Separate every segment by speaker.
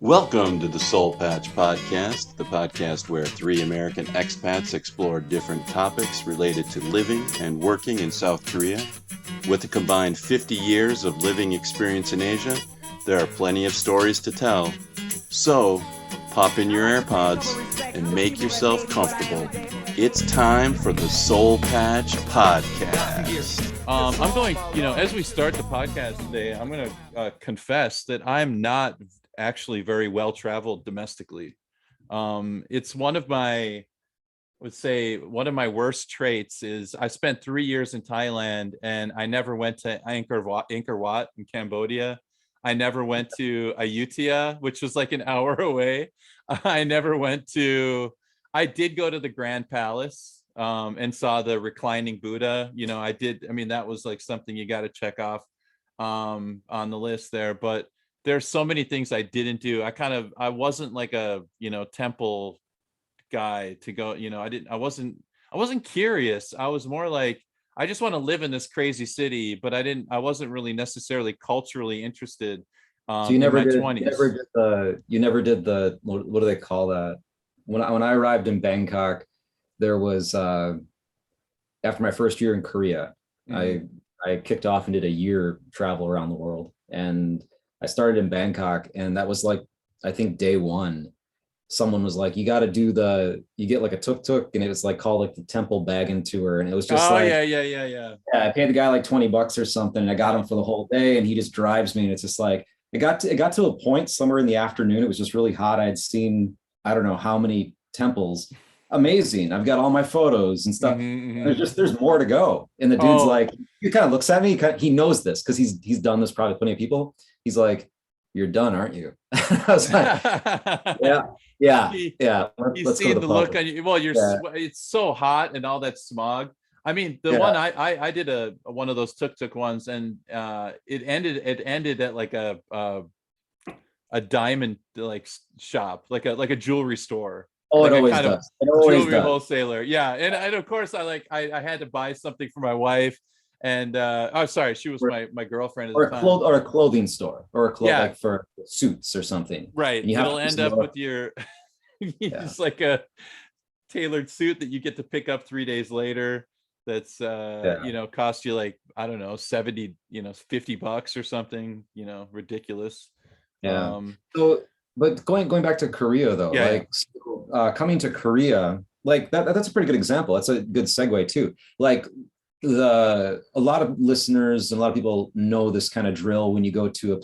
Speaker 1: Welcome to the Seoul Patch Podcast, the podcast where three American expats explore different topics related to living and working in South Korea. With a combined 50 years of living experience in Asia, there are plenty of stories to tell. So, pop in your AirPods and make yourself comfortable. It's time for the Seoul Patch Podcast.
Speaker 2: I'm going, as we start the podcast today, I'm going to confess that I'm not actually very well traveled domestically. It's one of my worst traits is I spent 3 years in Thailand and I never went to Angkor Wat in Cambodia. I never went to Ayutthaya, which was like an hour away. I did go to the Grand Palace and saw the reclining Buddha. That was like something you got to check off on the list there, but there's so many things I didn't do. I wasn't like a, temple guy to go, I wasn't curious. I was more like, I just want to live in this crazy city, but I wasn't really necessarily culturally interested.
Speaker 3: So you never
Speaker 2: in my
Speaker 3: did,
Speaker 2: 20s.
Speaker 3: you never did the, what do they call that? When I arrived in Bangkok, there was, after my first year in Korea, I kicked off and did a year travel around the world. And I started in Bangkok, and that was like, I think day one, someone was like, you got to do you get like a tuk-tuk, and it was like called like the temple bagging tour. And it was just
Speaker 2: Yeah.
Speaker 3: I paid the guy like $20 or something, and I got him for the whole day, and he just drives me. And it's just like, it got to a point somewhere in the afternoon. It was just really hot. I'd seen, I don't know how many temples. Amazing. I've got all my photos and stuff. There's more to go. And the dude's like, he kind of looks at me. He knows this because he's done this probably with plenty of people. He's like, "You're done, aren't you?" I was like, yeah.
Speaker 2: He's seen the look on you. Well, it's so hot and all that smog. I mean, one I did one of those tuk-tuk ones, and it ended at like a diamond like shop, like a jewelry store.
Speaker 3: Oh,
Speaker 2: like
Speaker 3: it always does. It always
Speaker 2: jewelry
Speaker 3: does.
Speaker 2: Wholesaler. Yeah. And of course I had to buy something for my wife. And she was my girlfriend at the time.
Speaker 3: Or a clothing store, or like for suits or something.
Speaker 2: Right.
Speaker 3: And
Speaker 2: it'll end up with your it's like a tailored suit that you get to pick up 3 days later. That's cost you like, I don't know, 70, $50 or something, ridiculous.
Speaker 3: Yeah. But going back to Korea though, coming to Korea, like that's a pretty good example. That's a good segue too. Like a lot of listeners and a lot of people know this kind of drill when you go to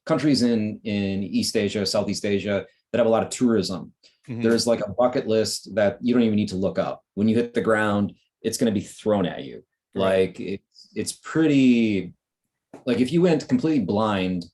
Speaker 3: countries in East Asia, Southeast Asia that have a lot of tourism. Mm-hmm. There's like a bucket list that you don't even need to look up. When you hit the ground, it's going to be thrown at you. Right. Like it's pretty, like if you went completely blind,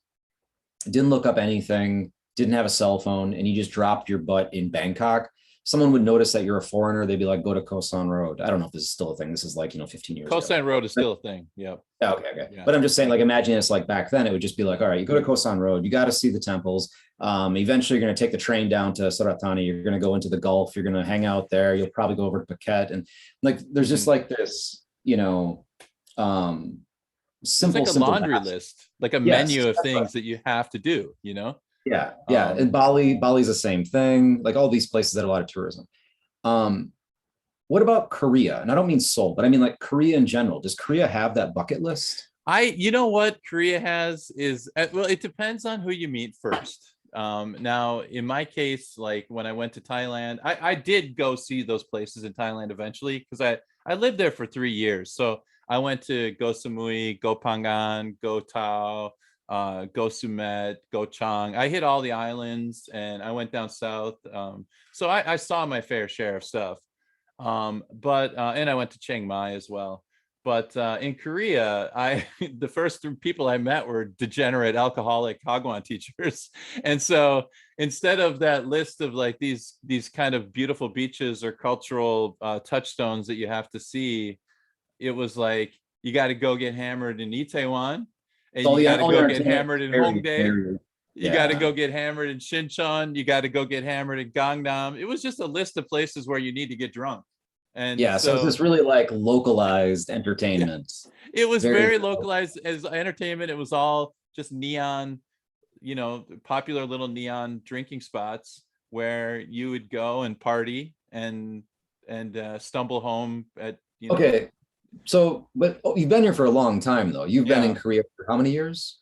Speaker 3: didn't look up anything, didn't have a cell phone, and you just dropped your butt in Bangkok, someone would notice that you're a foreigner. They'd be like, go to Koh San Road. I don't know if this is still a thing. This is like, 15 years
Speaker 2: ago.
Speaker 3: Koh
Speaker 2: San Road is still a thing. Yep.
Speaker 3: Okay.
Speaker 2: Yeah.
Speaker 3: But I'm just saying, like, imagine it's like back then, it would just be like, all right, you go to Koh San Road, you got to see the temples. Eventually you're going to take the train down to Suratani. You're going to go into the Gulf. You're going to hang out there. You'll probably go over to Phuket. And like, there's just like this, simple,
Speaker 2: it's like a laundry list, like a menu of things that you have to do, Yeah.
Speaker 3: And Bali's the same thing. Like all these places that have a lot of tourism. What about Korea? And I don't mean Seoul, but I mean like Korea in general. Does Korea have that bucket list?
Speaker 2: What Korea has is, well, it depends on who you meet first. Now, in my case, like when I went to Thailand, I did go see those places in Thailand eventually because I lived there for 3 years. So I went to Go Samui, Go Phangan, Go Tao, Go Sumet, Go Chang. I hit all the islands and I went down south. So I saw my fair share of stuff. And I went to Chiang Mai as well. But in Korea, the first 3 people I met were degenerate alcoholic Hagwon teachers. And so instead of that list of like these kind of beautiful beaches or cultural touchstones that you have to see, it was like, you got to go get hammered in Itaewon, and you got to go get hammered in Hongdae. You got to go get hammered in Sinchon. You got to go get hammered in Gangnam. It was just a list of places where you need to get drunk. And
Speaker 3: so it's this really like localized entertainment.
Speaker 2: It was very localized as entertainment. It was all just neon, popular little neon drinking spots where you would go and party and stumble home at,
Speaker 3: Okay. So, but you've been here for a long time though. You've been in
Speaker 2: Yeah.
Speaker 3: Korea for how many years?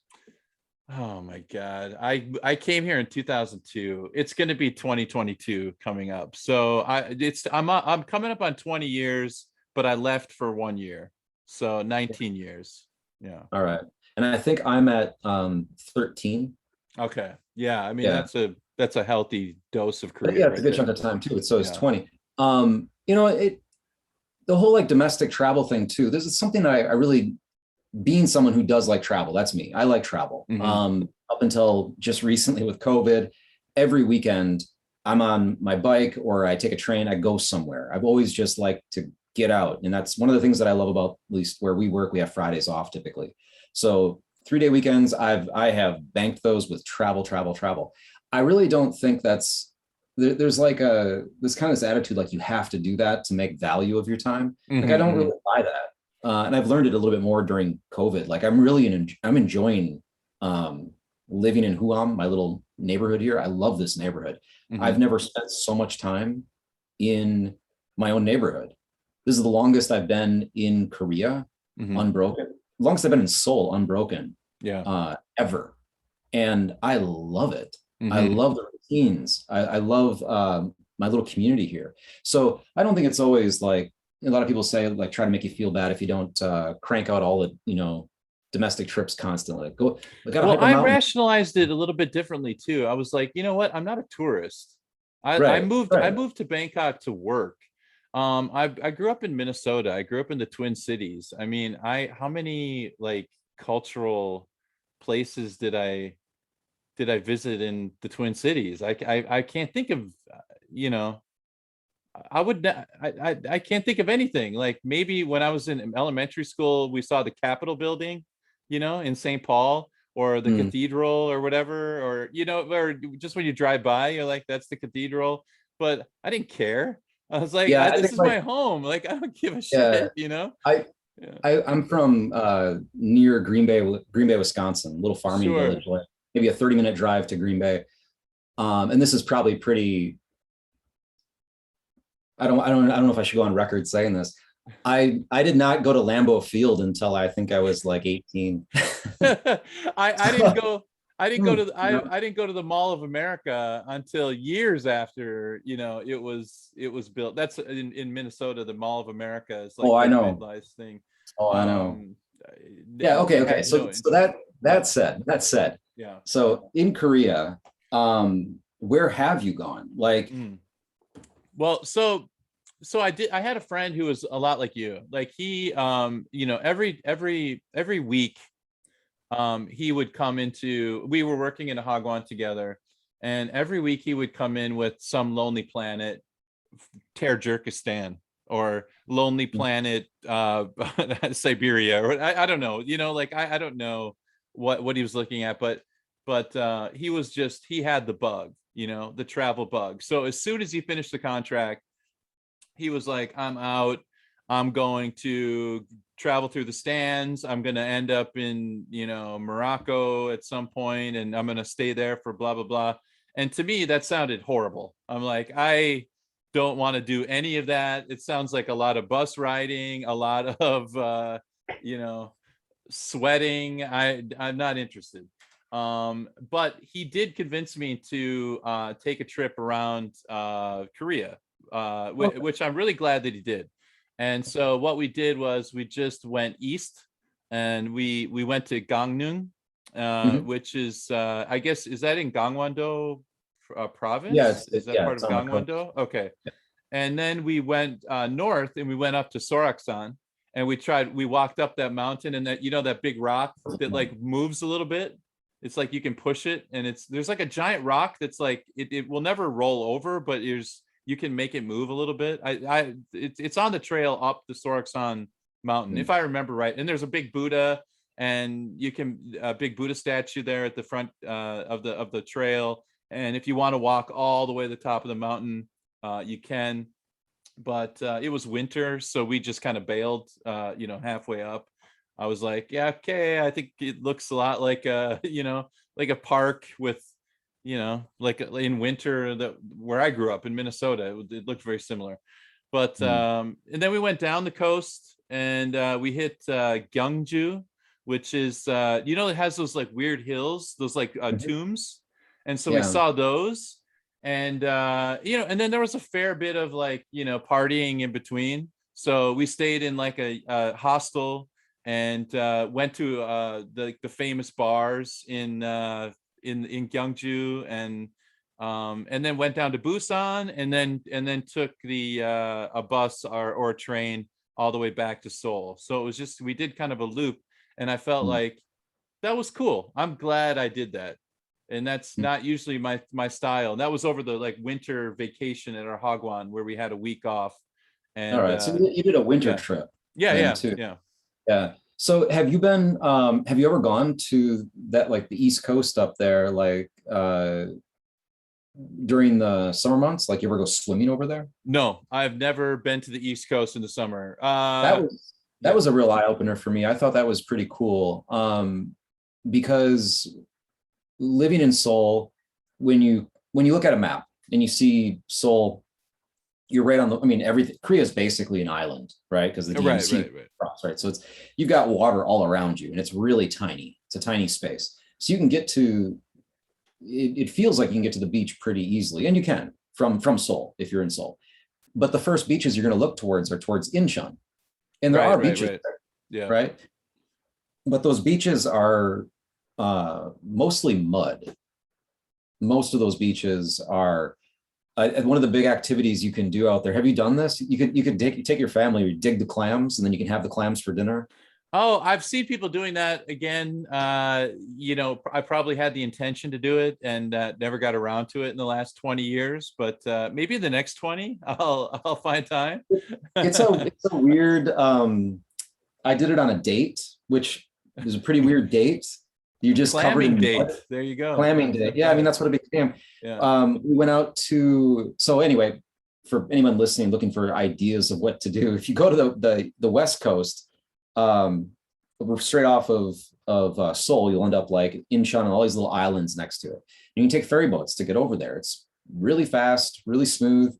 Speaker 2: Oh my God. I came here in 2002. It's going to be 2022 coming up. So I'm coming up on 20 years, but I left for 1 year. So 19 years. Yeah.
Speaker 3: All right. And I think I'm at 13.
Speaker 2: Okay. Yeah. I mean,
Speaker 3: Yeah.
Speaker 2: that's a healthy dose of
Speaker 3: But
Speaker 2: Korea
Speaker 3: yeah,
Speaker 2: right
Speaker 3: it's a good
Speaker 2: there.
Speaker 3: chunk of time too. So it's
Speaker 2: Yeah.
Speaker 3: 20. The whole like domestic travel thing too. This is something I really, being someone who does like travel, that's me. I like travel.
Speaker 2: Mhm.
Speaker 3: Up until just recently with COVID, every weekend I'm on my bike or I take a train, I go somewhere. I've always just liked to get out. And that's one of the things that I love about, at least where we work, we have Fridays off typically. So 3-day weekends, I have banked those with travel. I really don't think there's like this kind of this attitude like you have to do that to make value of your time. Like I don't really buy that. And I've learned it a little bit more during COVID. Like I'm enjoying living in Huam, my little neighborhood here. I love this neighborhood. I've never spent so much time in my own neighborhood. This is the longest I've been in Korea, unbroken. Longest I've been in Seoul, unbroken.
Speaker 2: Yeah.
Speaker 3: Ever. And I love it. I love the routines. I love my little community here. So I don't think it's always like a lot of people say, like, try to make you feel bad if you don't crank out all the domestic trips constantly.
Speaker 2: Well, I rationalized it a little bit differently too. I was like, you know what? I'm not a tourist. I moved to Bangkok to work. I grew up in Minnesota. I grew up in the Twin Cities. I mean, how many like cultural places did I visit in the Twin Cities? I can't think of, I can't think of anything. Like maybe when I was in elementary school, we saw the Capitol building, in St. Paul, or the cathedral or whatever, or, or just when you drive by, you're like, that's the cathedral. But I didn't care. I was like, this is my home. Like, I don't give a shit,
Speaker 3: I'm from near Green Bay, Wisconsin, a little farming village, like maybe a 30-minute drive to Green Bay. And this is probably pretty, I don't know if I should go on record saying this. I did not go to Lambeau Field until I think I was like 18.
Speaker 2: I didn't go. I didn't go to the Mall of America until years after it was built. That's in Minnesota. The Mall of America is like the midlife thing.
Speaker 3: I know. Yeah. Okay. So that said.
Speaker 2: Yeah.
Speaker 3: So in Korea, where have you gone? Like,
Speaker 2: well, so I had a friend who was a lot like you. Like he, every week, he would come we were working in a hagwon together, and every week he would come in with some Lonely Planet, Tajikistan, or Lonely Planet, Siberia, or I don't know, like I don't know what he was looking at, but he had the bug, the travel bug. So as soon as he finished the contract, he was like, I'm out. I'm going to travel through the stands. I'm going to end up in, Morocco at some point, and I'm going to stay there for blah, blah, blah. And to me, that sounded horrible. I'm like, I don't want to do any of that. It sounds like a lot of bus riding, a lot of, sweating. I'm not interested. But he did convince me to take a trip around Korea, which I'm really glad that he did. And so what we did was we just went east, and we went to Gangneung, which is I guess, is that in Gangwon-do province?
Speaker 3: Yeah,
Speaker 2: is that part of Gangwon-do? Okay.
Speaker 3: Yeah.
Speaker 2: And then we went north, and we went up to Soraksan, and we walked up that mountain, and that big rock that like moves a little bit. It's like you can push it, and there's like a giant rock that's like it will never roll over, but you can make it move a little bit. It's on the trail up the Soraksan mountain, if I remember right. And there's a big Buddha, and a big Buddha statue there at the front of the trail. And if you want to walk all the way to the top of the mountain, you can. But it was winter, so we just kind of bailed, halfway up. I was like, yeah, okay, I think it looks a lot like a, like a park with, like in winter that where I grew up in Minnesota, it looked very similar. But and then we went down the coast and we hit Gyeongju, which is it has those like weird hills, those like tombs. And so we saw those. And and then there was a fair bit of like, partying in between. So we stayed in like a hostel and went to the famous bars in Gyeongju, and then went down to Busan, and then took the a bus or a train all the way back to Seoul. So it was just, we did kind of a loop, and I felt like that was cool. I'm glad I did that. And that's not usually my style. And that was over the like winter vacation at our Hagwon, where we had a week off. And
Speaker 3: all right, so you did a winter trip.
Speaker 2: Yeah.
Speaker 3: So have you ever gone to that, like the East Coast up there, like during the summer months? Like, you ever go swimming over there?
Speaker 2: No, I've never been to the East Coast in the summer.
Speaker 3: That was a real eye opener for me. I thought that was pretty cool. Because living in Seoul, when you look at a map and you see Seoul, you're right on everything. Korea is basically an island, right? Because the DMZ cross, right? So you've got water all around you, and it's really tiny. It's a tiny space. So you can get to, it feels like you can get to the beach pretty easily, and you can from Seoul if you're in Seoul. But the first beaches you're going to look towards are towards Incheon, and there are beaches there,
Speaker 2: yeah,
Speaker 3: right? But those beaches are mostly mud. Most of those beaches are one of the big activities you can do out there. Have you done this? You could take your family, dig the clams, and then you can have the clams for dinner.
Speaker 2: Oh, I've seen people doing that again. I probably had the intention to do it and never got around to it in the last 20 years, but maybe in the next 20, I'll find time.
Speaker 3: It's a weird, I did it on a date, which was a pretty weird date. You just
Speaker 2: clamming
Speaker 3: covered in
Speaker 2: date.
Speaker 3: mud.
Speaker 2: There you go.
Speaker 3: Clamming date. Yeah, that's what it became.
Speaker 2: Yeah.
Speaker 3: We went out to, so anyway, for anyone listening, looking for ideas of what to do, if you go to the West Coast, straight off of Seoul, you'll end up like Incheon and all these little islands next to it. And you can take ferry boats to get over there. It's really fast, really smooth.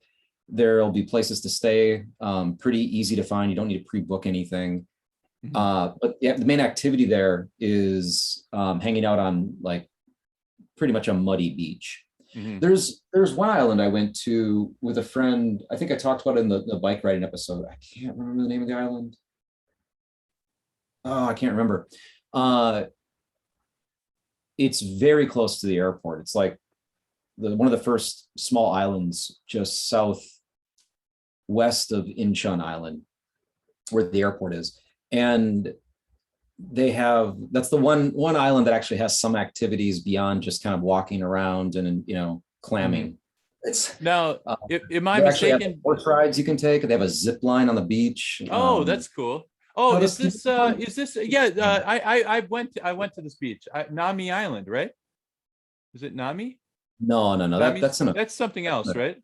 Speaker 3: There'll be places to stay, pretty easy to find. You don't need to pre-book anything. But yeah, the main activity there is hanging out on like pretty much a muddy beach. There's one island I went to with a friend. I think I talked about it in the bike riding episode. I can't remember the name of the island. Oh, I can't remember. It's very close to the airport. It's like one of the first small islands just southwest of Incheon Island, where the airport is. And that's the one island that actually has some activities beyond just kind of walking around and clamming. It's
Speaker 2: now, am I mistaken?
Speaker 3: Horse rides you can take. They have a zip line on the beach.
Speaker 2: Oh, that's cool. Oh, is this? Yeah, I went to this beach, Nami Island, right? Is it Nami?
Speaker 3: No. That's
Speaker 2: something else, right?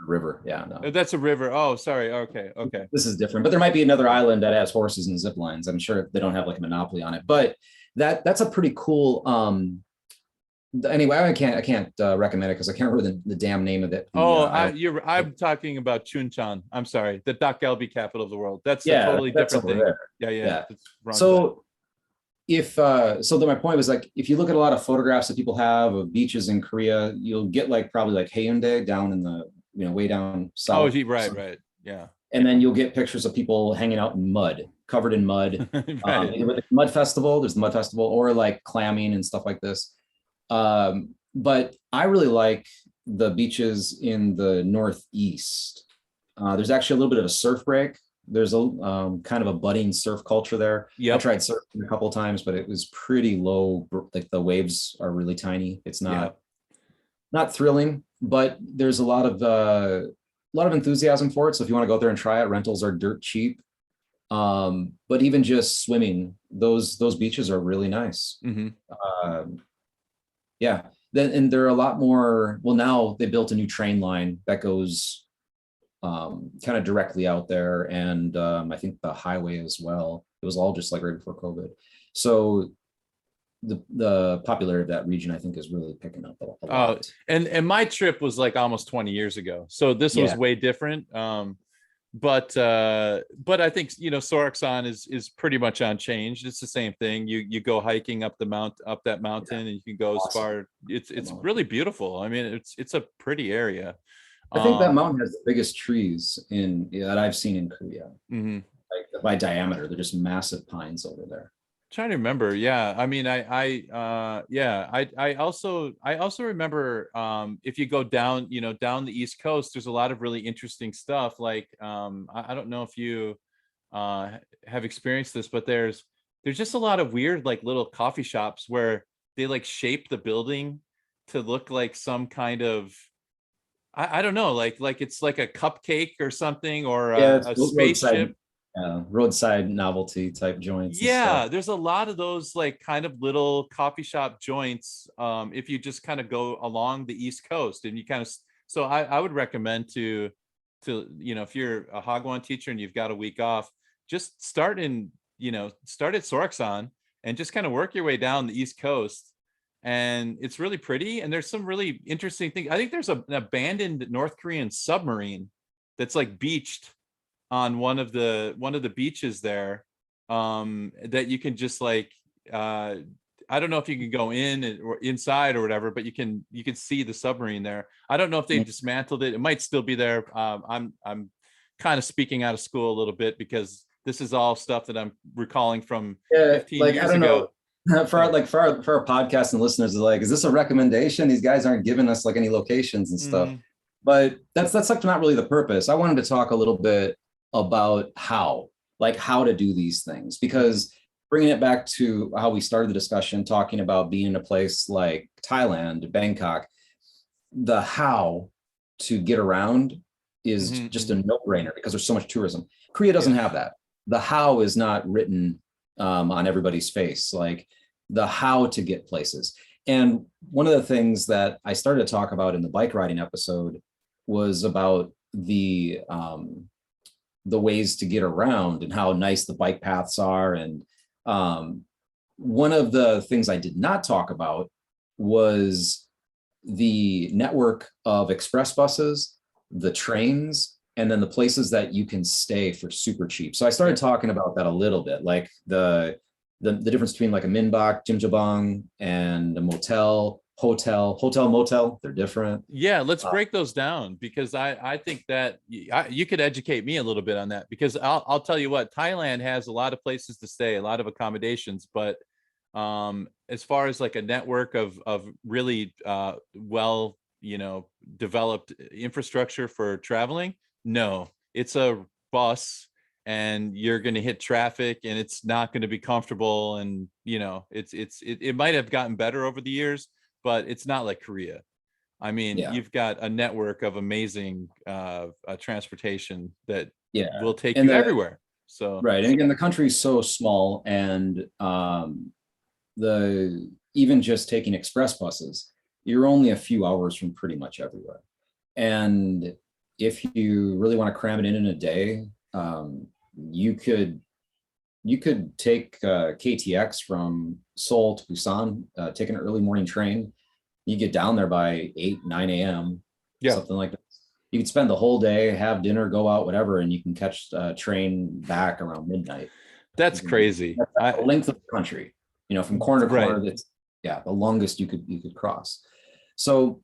Speaker 3: River. Yeah, no.
Speaker 2: That's a river. Oh, sorry. Okay.
Speaker 3: This is different, but there might be another island that has horses and zip lines. I'm sure they don't have like a monopoly on it, but that's a pretty cool. Anyway, I can't recommend it because I can't remember the damn name of it.
Speaker 2: I'm talking about Chuncheon. I'm sorry, the Dakgalbi capital of the world. That's a totally different thing.
Speaker 3: There.
Speaker 2: Yeah.
Speaker 3: So then my point was, like, if you look at a lot of photographs that people have of beaches in Korea, you'll get like probably like Haeundae down in the way down south.
Speaker 2: Oh, right. Yeah.
Speaker 3: And then you'll get pictures of people hanging out in mud, covered in mud.
Speaker 2: Right.
Speaker 3: With the mud festival, there's the mud festival, or like clamming and stuff like this. But I really like the beaches in the Northeast. There's actually a little bit of a surf break. There's a kind of a budding surf culture there. I tried surfing a couple of times, but it was pretty low. Like the waves are really tiny. It's not thrilling, but there's a lot of enthusiasm for it. So if you want to go out there and try it, rentals are dirt cheap. But even just swimming, those beaches are really nice. And there are a lot more. Well, now they built a new train line that goes kind of directly out there, and I think the highway as well. It was all just like right before COVID. So the popularity of that region, I think, is really picking up a lot.
Speaker 2: And my trip was like almost 20 years ago, so this was way different. But I think, you know, Soroksan is pretty much unchanged. It's the same thing. You go hiking up that mountain, and you can go as far. It's really beautiful. I mean, it's a pretty area.
Speaker 3: I think that mountain has the biggest trees that I've seen in Korea.
Speaker 2: Mm-hmm.
Speaker 3: Like by diameter, they're just massive pines over there.
Speaker 2: Trying to remember. Yeah. I mean, I also remember, if you go down, you know, down the East Coast, there's a lot of really interesting stuff. Like, I don't know if you have experienced this, but there's just a lot of weird, like, little coffee shops where they like shape the building to look like some kind of, I don't know, like it's like a cupcake or something, or a spaceship.
Speaker 3: Roadside novelty type joints.
Speaker 2: Yeah, there's a lot of those like kind of little coffee shop joints, if you just kind of go along the East Coast, and you kind of, so I would recommend to you know, if you're a Hagwon teacher and you've got a week off, just start at Soroksan and just kind of work your way down the East Coast. And it's really pretty, and there's some really interesting things. I think there's an abandoned North Korean submarine that's like beached on one of the beaches there, that you can just like, I don't know if you can go in or inside or whatever, but you can see the submarine there. I don't know if they dismantled it. It might still be there. I'm kind of speaking out of school a little bit, because this is all stuff that I'm recalling from 15 years
Speaker 3: I don't
Speaker 2: ago.
Speaker 3: know. For our podcast and listeners, is like, is this a recommendation? These guys aren't giving us like any locations and stuff. But that's like not really the purpose. I wanted to talk a little bit about how to do these things, because bringing it back to how we started the discussion, talking about being in a place like Thailand, Bangkok, the how to get around is just a no-brainer, because there's so much tourism. Korea doesn't have that. The how is not written on everybody's face, like the how to get places. And one of the things that I started to talk about in the bike riding episode was about the ways to get around and how nice the bike paths are. And one of the things I did not talk about was the network of express buses, the trains, and then the places that you can stay for super cheap. So I started talking about that a little bit, like the difference between like a minbak, jjimjilbang, and a hotel, motel, they're different.
Speaker 2: Yeah, let's break those down, because I think that you could educate me a little bit on that, because I'll tell you what, Thailand has a lot of places to stay, a lot of accommodations, but as far as like a network of really well, you know, developed infrastructure for traveling, no, it's a bus, and you're going to hit traffic, and it's not going to be comfortable, and you know, it might have gotten better over the years, but it's not like Korea. I mean, you've got a network of amazing transportation that will take you everywhere. So
Speaker 3: right, and again, the country is so small, and even just taking express buses, you're only a few hours from pretty much everywhere. And if you really want to cram it in a day, you could take KTX from Seoul to Busan, take an early morning train. You get down there by 8-9 a.m. Something like that. You could spend the whole day, have dinner, go out, whatever, and you can catch a train back around midnight.
Speaker 2: That's crazy.
Speaker 3: That's the length of the country, you know, from corner to corner. That's the longest you could cross. So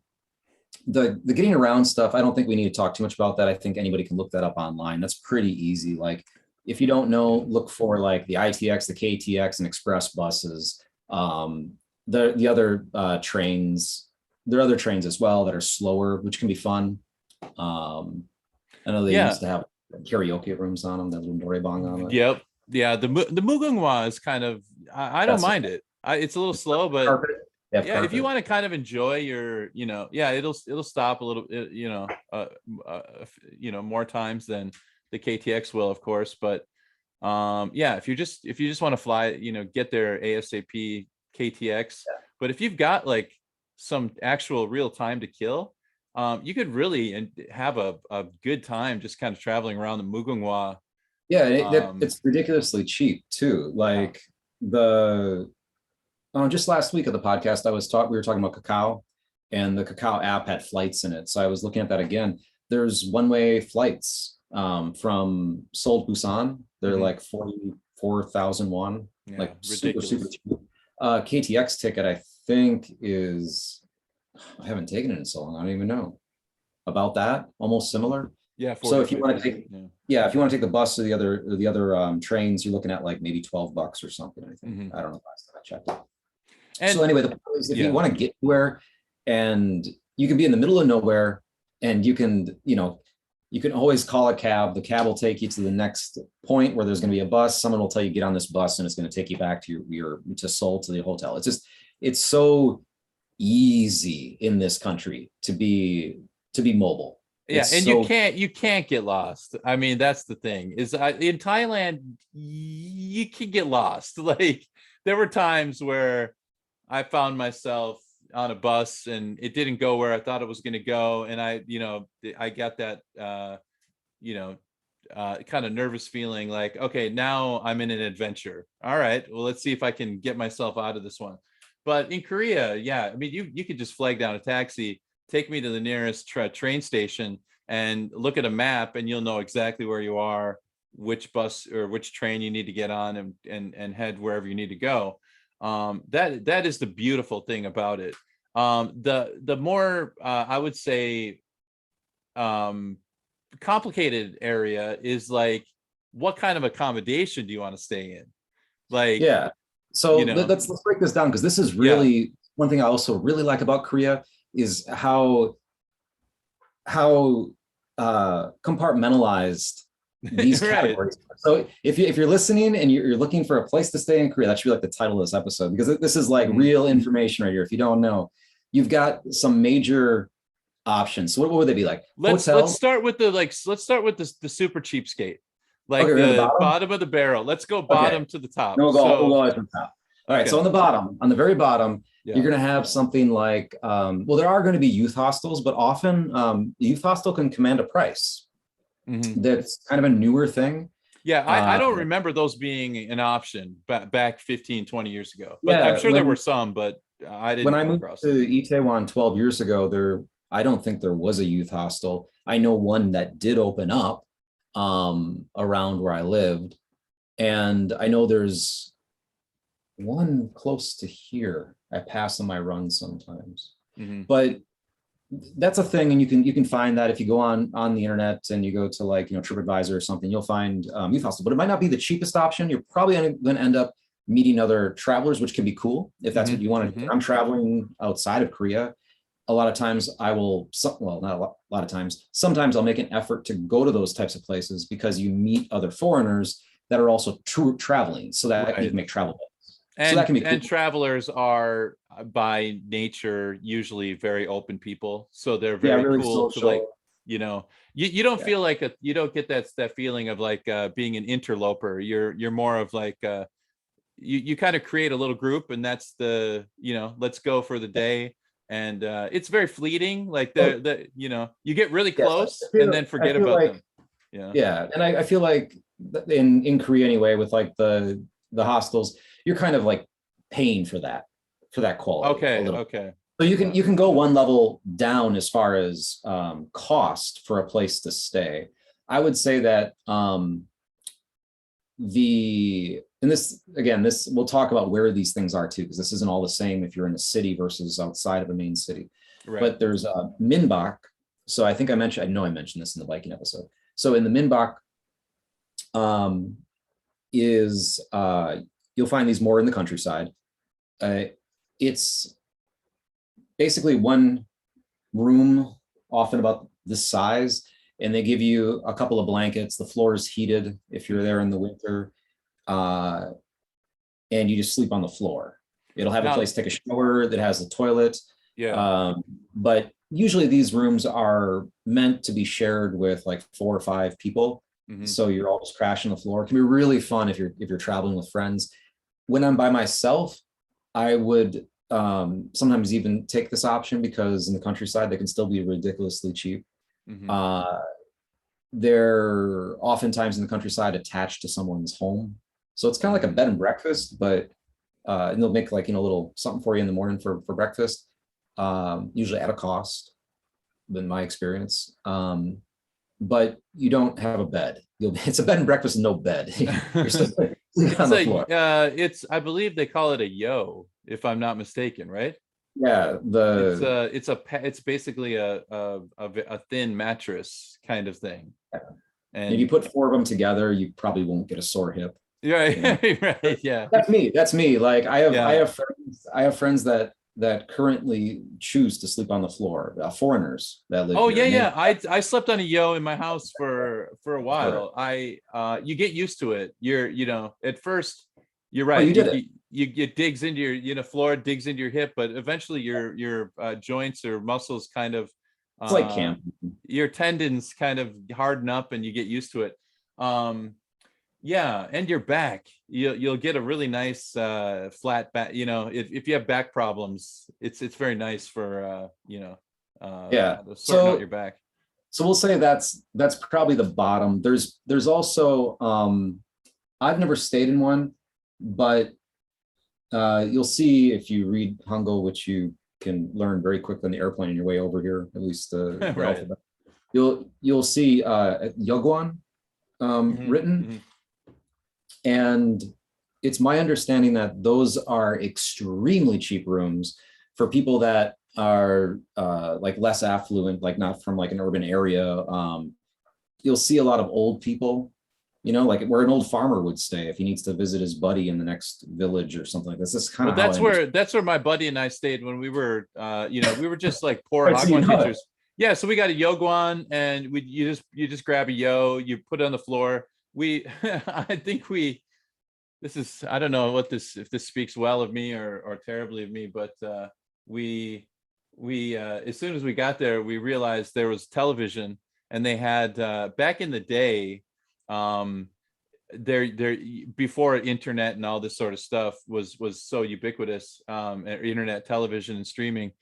Speaker 3: the getting around stuff, I don't think we need to talk too much about that. I think anybody can look that up online. That's pretty easy. Like, if you don't know, look for like the ITX, the KTX, and express buses. The other trains, there are other trains as well that are slower, which can be fun. I know they used to have karaoke rooms on them, that little noraebang on it.
Speaker 2: Yep. Yeah, the Mugunghwa is kind of, I don't mind it. It's a little slow, but if you want to kind of enjoy your, you know, it'll stop a little, you know, more times than the KTX will, of course. But if you just want to fly, you know, get there ASAP, KTX. But if you've got like some actual real time to kill, you could really have a good time just kind of traveling around the Mugunghwa
Speaker 3: Yeah, it's ridiculously cheap too. Like just last week of the podcast, we were talking about cacao, and the cacao app had flights in it. So I was looking at that again. There's one-way flights from Seoul to Busan. They're like 44,000 won, like super, super cheap. KTX ticket, I think I haven't taken it in so long. I don't even know about that. Almost similar.
Speaker 2: Yeah.
Speaker 3: So if you want to take, if you want to take the bus or the other trains, you're looking at like maybe $12 or something. I think. I don't know. Last time I checked it. And so anyway, the point is, if you want to get where, and you can be in the middle of nowhere, and you can always call a cab. The cab will take you to the next point where there's going to be a bus. Someone will tell you get on this bus, and it's going to take you back to to Seoul, to the hotel. It's so easy in this country to be mobile.
Speaker 2: Yeah, and you can't get lost. I mean, that's the thing. Is in Thailand you can get lost. Like there were times where I found myself on a bus and it didn't go where I thought it was going to go, and I got that kind of nervous feeling like, okay, now I'm in an adventure. All right, well, let's see if I can get myself out of this one. But in Korea, I mean, you could just flag down a taxi, take me to the nearest train station, and look at a map, and you'll know exactly where you are, which bus or which train you need to get on, and head wherever you need to go. That is the beautiful thing about it. The more I would say complicated area is like, what kind of accommodation do you want to stay in? Like,
Speaker 3: so let's break this down, because this is really one thing I also really like about Korea is how compartmentalized these categories are. So if you're listening and you're looking for a place to stay in Korea, that should be like the title of this episode, because this is like real information right here. If you don't know, you've got some major options. So what would they be like?
Speaker 2: Let's start with the super cheapskate, like the bottom of the barrel. Let's go bottom to the top.
Speaker 3: We'll go at the top. All right. So on the very bottom, you're going to have something like, there are going to be youth hostels, but often the youth hostel can command a price. That's kind of a newer thing.
Speaker 2: I don't remember those being an option back 15, 20 years ago. But I'm sure there were some, but I didn't.
Speaker 3: When I moved to Itaewon 12 years ago, I don't think there was a youth hostel. I know one that did open up around where I lived. And I know there's one close to here. I pass on my run sometimes. But that's a thing, and you can find that if you go on the internet and you go to like TripAdvisor or something, you'll find youth hostel. But it might not be the cheapest option. You're probably going to end up meeting other travelers, which can be cool if that's what you want to do. I'm traveling outside of Korea. A lot of times not a lot of times. Sometimes I'll make an effort to go to those types of places because you meet other foreigners that are also traveling, so that you can make travel buddies.
Speaker 2: And,
Speaker 3: so that can be cool.
Speaker 2: And travelers are by nature usually very open people, so they're very really cool social. To like you don't feel like you don't get that feeling of like being an interloper. You're more of like you kind of create a little group, and that's the let's go for the day, and it's very fleeting. Like you get really close and then forget about them.
Speaker 3: And I feel like in Korea anyway, with like the hostels, you're kind of like paying for that quality. Okay. So you can go one level down as far as cost for a place to stay. I would say that this we'll talk about where these things are too, because this isn't all the same if you're in a city versus outside of a main city. Right. But there's minbak. So I know I mentioned this in the biking episode. So in the minbak you'll find these more in the countryside. It's basically one room, often about this size, and they give you a couple of blankets. The floor is heated if you're there in the winter, and you just sleep on the floor. It'll have a place to take a shower that has a toilet. But usually these rooms are meant to be shared with like 4 or 5 people. So you're all just crashing the floor. It can be really fun if you're traveling with friends. When I'm by myself, I would sometimes even take this option, because in the countryside they can still be ridiculously cheap. they're oftentimes in the countryside attached to someone's home. So it's kind of like a bed and breakfast, but and they'll make like, a little something for you in the morning for breakfast, usually at a cost, in my experience. But you don't have a bed. It's a bed and breakfast and no bed. You're still on the floor.
Speaker 2: I believe they call it a yo, if I'm not mistaken, right?
Speaker 3: Yeah,
Speaker 2: it's basically a thin mattress kind of thing.
Speaker 3: And if you put 4 of them together, you probably won't get a sore hip.
Speaker 2: Right, right, yeah.
Speaker 3: That's me. Like I have friends that currently choose to sleep on the floor, foreigners that live here.
Speaker 2: Yeah. I slept on a yo in my house for a while. You get used to it. At first you're right. It digs into your floor, digs into your hip, but eventually your joints or muscles kind of
Speaker 3: it's like camp.
Speaker 2: Your tendons kind of harden up and you get used to it. Yeah, and your back, you'll get a really nice flat back. If you have back problems, it's very nice for sorting out your back.
Speaker 3: So we'll say that's probably the bottom. There's also I've never stayed in one, but you'll see if you read Hangul, which you can learn very quickly on the airplane on your way over here, at least the
Speaker 2: right.
Speaker 3: alphabet. You'll see Yogwan written. Mm-hmm. And it's my understanding that those are extremely cheap rooms for people that are like less affluent, like not from like an urban area. You'll see a lot of old people, like where an old farmer would stay if he needs to visit his buddy in the next village or something like this. That's kind of
Speaker 2: that's where my buddy and I stayed when we were, we were just like poor Hagwon teachers. Yeah, so we got a Yogwan, and you just grab a yo, you put it on the floor. I think I don't know if this speaks well of me or terribly of me, but we as soon as we got there, we realized there was television, and they had back in the day, there before internet and all this sort of stuff was so ubiquitous, internet, television, and streaming.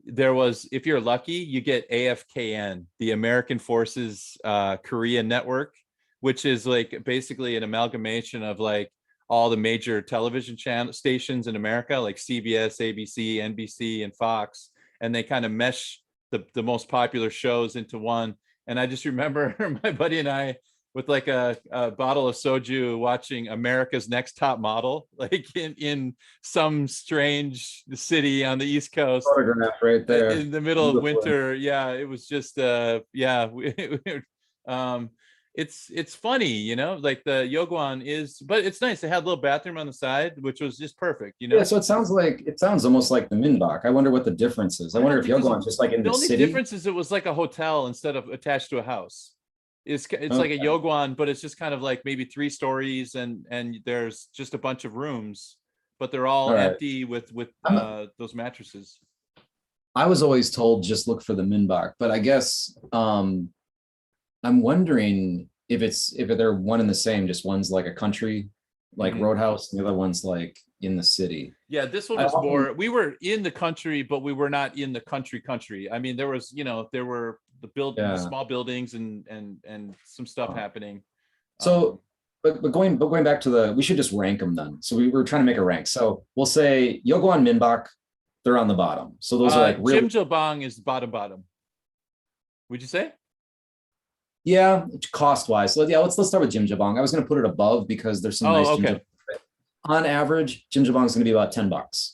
Speaker 2: There was, if you're lucky, you get AFKN, the American Forces Korea Network, which is like basically an amalgamation of like all the major television stations in America, like CBS, ABC, NBC, and Fox, and they kind of mesh the most popular shows into one. And I just remember my buddy and I with like a bottle of soju watching America's Next Top Model, like in some strange city on the East Coast.
Speaker 3: Photograph right there.
Speaker 2: In the middle of winter. Yeah, it was just, it's funny, like the Yogwan but it's nice. They had a little bathroom on the side, which was just perfect,
Speaker 3: Yeah, so it sounds almost like the Minbak. I wonder what the difference is. I wonder if Yogwan's just like in the city.
Speaker 2: The only difference is it was like a hotel instead of attached to a house. It's like a Yogwan, but it's just kind of like maybe 3 stories, and there's just a bunch of rooms, but they're all empty with those mattresses.
Speaker 3: I was always told just look for the Minbak, but I guess I'm wondering if they're one and the same, just one's like a country, like Roadhouse, and the other one's like in the city.
Speaker 2: Yeah, this one was more, we were in the country, but we were not in the country. I mean, there was, there were the small buildings and some stuff happening.
Speaker 3: So, but going back to we should just rank them then. So we were trying to make a rank. So we'll say Yogwan, Minbak, they're on the bottom. So those are like real.
Speaker 2: Jimjilbang is bottom. Would you say?
Speaker 3: Yeah, cost wise. So yeah, let's start with Jimjilbang. I was going to put it above because there's some nice.
Speaker 2: Okay.
Speaker 3: On average, Jimjilbang is going to be about $10,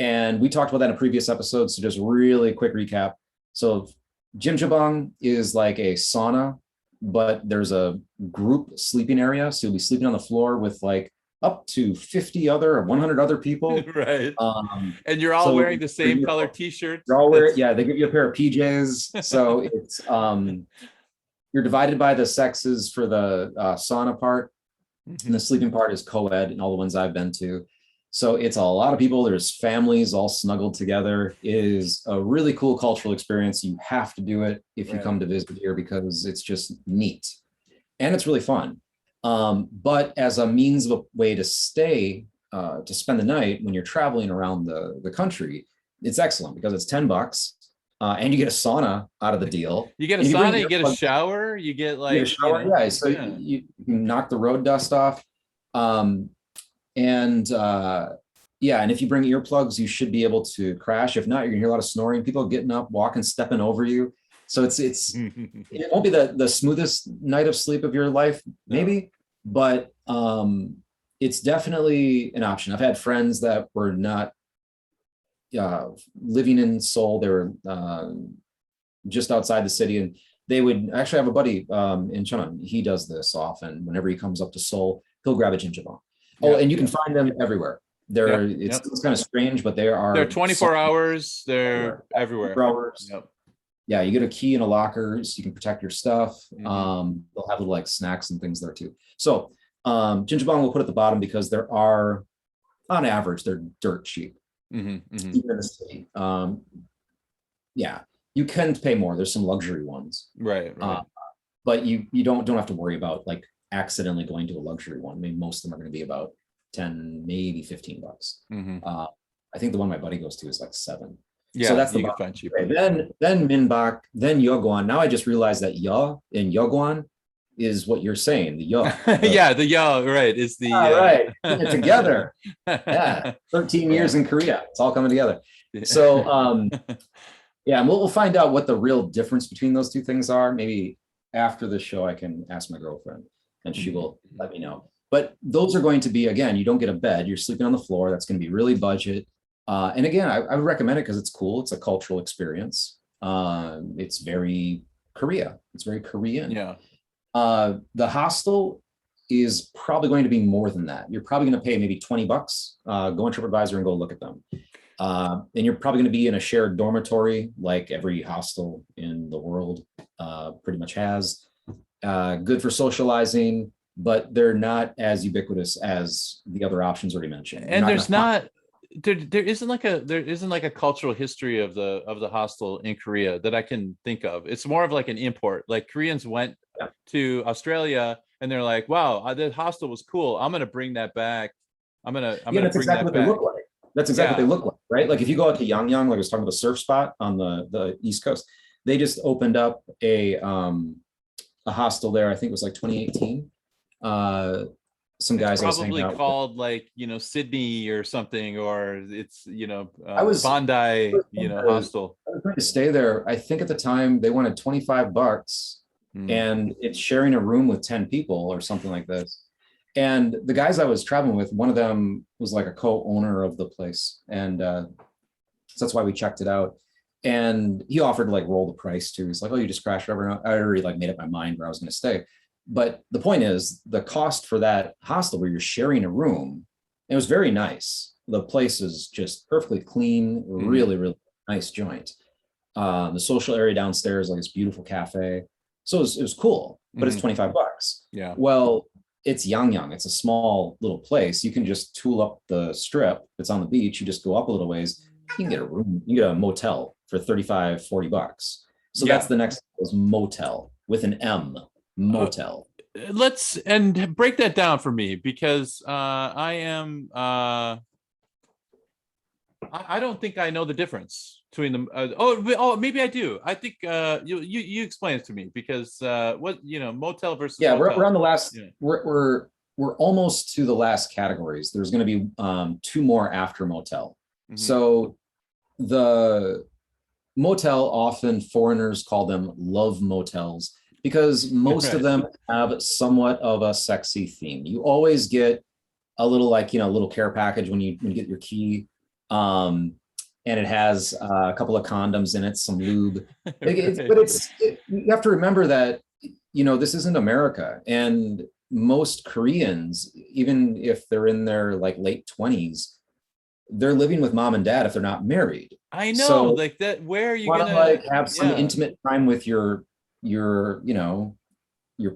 Speaker 3: and we talked about that in a previous episode. So just really quick recap. So Jimjilbang is like a sauna, but there's a group sleeping area. So you'll be sleeping on the floor with like up to 50 or 100 other people.
Speaker 2: Right. And you're all wearing the same color t-shirts.
Speaker 3: You're all wearing, they give you a pair of PJs. So it's, you're divided by the sexes for the sauna part. And the sleeping part is co-ed in all the ones I've been to. So it's a lot of people. There's families all snuggled together. It is a really cool cultural experience. You have to do it if you come to visit here because it's just neat. And it's really fun. But as a means of a way to stay, to spend the night when you're traveling around the country, it's excellent because it's $10. and you get a sauna out of the deal.
Speaker 2: You get a
Speaker 3: And
Speaker 2: sauna, you get a shower, you get like,
Speaker 3: you get a shower, yeah. So you knock the road dust off. And and if you bring earplugs, you should be able to crash. If not, you're gonna hear a lot of snoring, people getting up, walking, stepping over you. So it won't be the smoothest night of sleep of your life, maybe, but it's definitely an option. I've had friends that were not living in Seoul. They were just outside the city, and they would actually have a buddy in Cheonan. He does this often. Whenever he comes up to Seoul, he'll grab a jjimjilbang. Oh, and you can find them everywhere. It's kind of strange, but they're
Speaker 2: 24 hours. They're everywhere.
Speaker 3: 24 hours. Yep. Yeah, you get a key in a locker so you can protect your stuff. They'll have little like snacks and things there too. So jjimjilbang we'll put at the bottom because there are, on average, they're dirt cheap. Even in the city. You can pay more. There's some luxury ones. Right. But you don't have to worry about like accidentally going to a luxury one. I mean, most of them are going to be about 10, maybe $15. I think the one my buddy goes to is like 7. Yeah, so that's the find cheaper. Then minbak, then yogwan. Now I just realized that ya in yogwan is what you're saying. The ya.
Speaker 2: The ya, right? Is the
Speaker 3: right together. 13 years in Korea. It's all coming together. So we'll find out what the real difference between those two things are. Maybe after the show, I can ask my girlfriend and she will let me know. But those are going to be, again, you don't get a bed. You're sleeping on the floor. That's going to be really budget. And again, I would recommend it because it's cool. It's a cultural experience. It's very Korea. It's very Korean. Yeah. The hostel is probably going to be more than that. You're probably going to pay maybe $20. Go on TripAdvisor and go look at them. And you're probably going to be in a shared dormitory like every hostel in the world pretty much has. Good for socializing, but they're not as ubiquitous as the other options already mentioned.
Speaker 2: And there isn't like a cultural history of the hostel in Korea that I can think of. It's more of like an import. Like Koreans went to Australia and they're like, wow, the hostel was cool. I'm going to bring that back. I'm going to bring
Speaker 3: exactly
Speaker 2: that
Speaker 3: what
Speaker 2: back.
Speaker 3: They look like. That's exactly what they look like, right? Like if you go out to Yangyang, like I was talking about the surf spot on the East Coast, they just opened up a hostel there. I think it was like 2018. Some guys
Speaker 2: probably called like Sydney or something, or it's Bondi hostel.
Speaker 3: I was trying to stay there. I think at the time they wanted $25 and it's sharing a room with 10 people or something like this. And the guys I was traveling with, one of them was like a co-owner of the place, and so that's why we checked it out. And he offered to like roll the price too. He's like, "Oh, you just crashed over." I already like made up my mind where I was going to stay. But the point is, the cost for that hostel where you're sharing a room, it was very nice. The place is just perfectly clean, really, really nice joint. The social area downstairs, like this beautiful cafe. So it was cool, but it's $25. Yeah. Well, it's Yangyang. It's a small little place. You can just tool up the strip. It's on the beach. You just go up a little ways. You can get a room. You can get a motel for $35, $40. So that's the next motel with an M. Motel.
Speaker 2: Let's break that down for me, because I don't think I know the difference between them. Maybe I do. I think you explain it to me, because motel versus motel.
Speaker 3: We're on the last. Yeah. We're almost to the last categories. There's going to be 2 more after motel. So the motel, often foreigners call them love motels, because most of them have somewhat of a sexy theme. You always get a little little care package when you get your key. And it has a couple of condoms in it, some lube. You have to remember that, this isn't America. And most Koreans, even if they're in their like late 20s, they're living with mom and dad if they're not married.
Speaker 2: I know, so like that. Where are you gonna
Speaker 3: like have some intimate time with your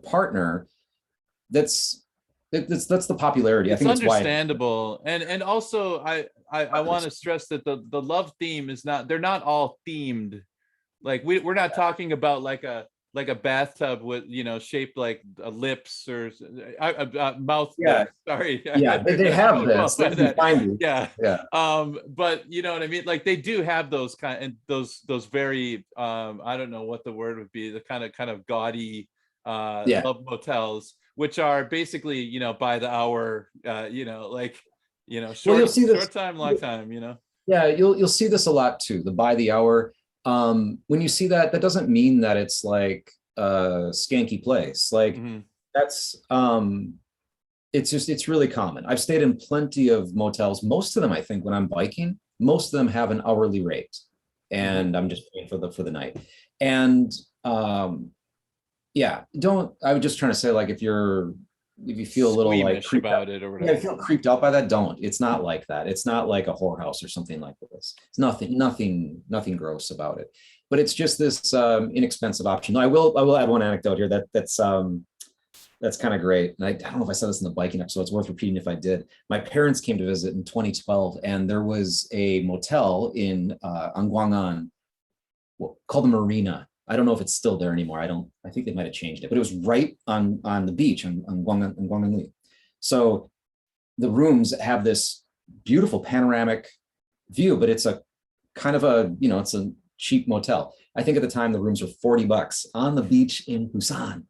Speaker 3: partner? That's the popularity.
Speaker 2: It's
Speaker 3: I think it's
Speaker 2: understandable. And also I want to stress that the love theme is not, they're not all themed. Like we're not talking about like a like a bathtub with, shaped like lips or mouth.
Speaker 3: Yeah.
Speaker 2: Sorry.
Speaker 3: Yeah, they have this. That's fine.
Speaker 2: Yeah.
Speaker 3: Yeah.
Speaker 2: But you know what I mean? Like they do have those those very I don't know what the word would be, the kind of gaudy love motels, which are basically, by the hour, short,
Speaker 3: you'll see this,
Speaker 2: short time, long time,
Speaker 3: Yeah, you'll see this a lot too, the by the hour. When you see that doesn't mean that it's like a skanky place. Like that's it's really common. I've stayed in plenty of motels. Most of them, I think, when I'm biking, most of them have an hourly rate, and I'm just paying for the night. And yeah, I was just trying to say, like, if you feel a little like creeped
Speaker 2: about
Speaker 3: out,
Speaker 2: it or whatever.
Speaker 3: Yeah, feel creeped out by that, don't. It's not like that. It's not like a whorehouse or something like this. It's nothing gross about it. But it's just this inexpensive option. I will add one anecdote here that's kind of great. And I don't know if I said this in the biking episode. It's worth repeating if I did. My parents came to visit in 2012, and there was a motel in Angwangan called the Marina. I don't know if it's still there anymore. I think they might have changed it, but it was right on the beach on Gwangan. So the rooms have this beautiful panoramic view, but it's a kind of it's a cheap motel. I think at the time the rooms were $40 on the beach in Busan.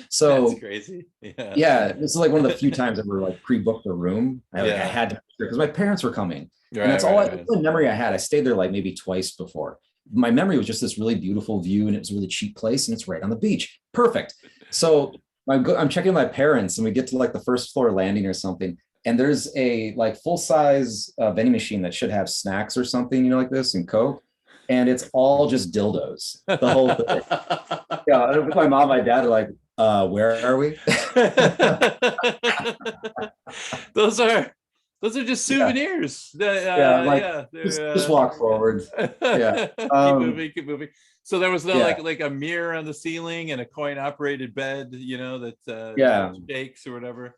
Speaker 3: So
Speaker 2: that's crazy.
Speaker 3: Yeah. This is like one of the few times I ever like pre-booked a room. I had to, because my parents were coming. Right, and that's that's the memory I had. I stayed there like maybe twice before. My memory was just this really beautiful view, and it was a really cheap place, and it's right on the beach. Perfect. So I'm checking my parents, and we get to like the first floor landing or something, and there's a like full-size vending machine that should have snacks or something, like this, and Coke, and it's all just dildos. The whole thing. Yeah, with my mom, my dad are like, where are we?
Speaker 2: Those are just souvenirs.
Speaker 3: Just walk forward. Yeah.
Speaker 2: Keep moving. So there was no like a mirror on the ceiling and a coin operated bed, that shakes or whatever.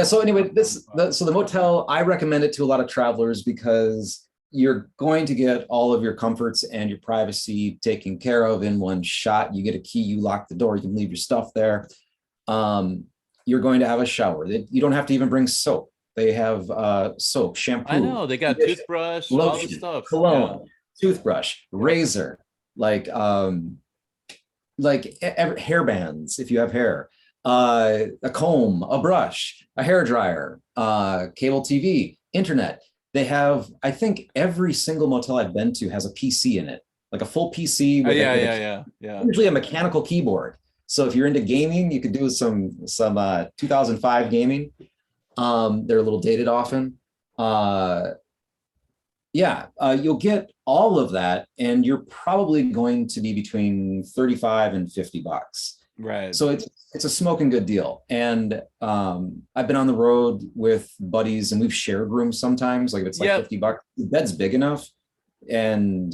Speaker 3: So anyway, so the motel, I recommend it to a lot of travelers because you're going to get all of your comforts and your privacy taken care of in one shot. You get a key, you lock the door, you can leave your stuff there. You're going to have a shower. You don't have to even bring soap. They have soap, shampoo.
Speaker 2: I know, they got toothbrush, lotion, all the stuff.
Speaker 3: Cologne, toothbrush, razor, like hair bands if you have hair, a comb, a brush, a hair dryer, cable TV, internet. They have, I think every single motel I've been to has a PC in it, like a full PC with usually a mechanical keyboard. So if you're into gaming, you could do some 2005 gaming. They're a little dated often. You'll get all of that, and you're probably going to be between $35 and $50.
Speaker 2: Right.
Speaker 3: So it's a smoking good deal. And I've been on the road with buddies, and we've shared rooms sometimes. Like if it's like $50, the bed's big enough. And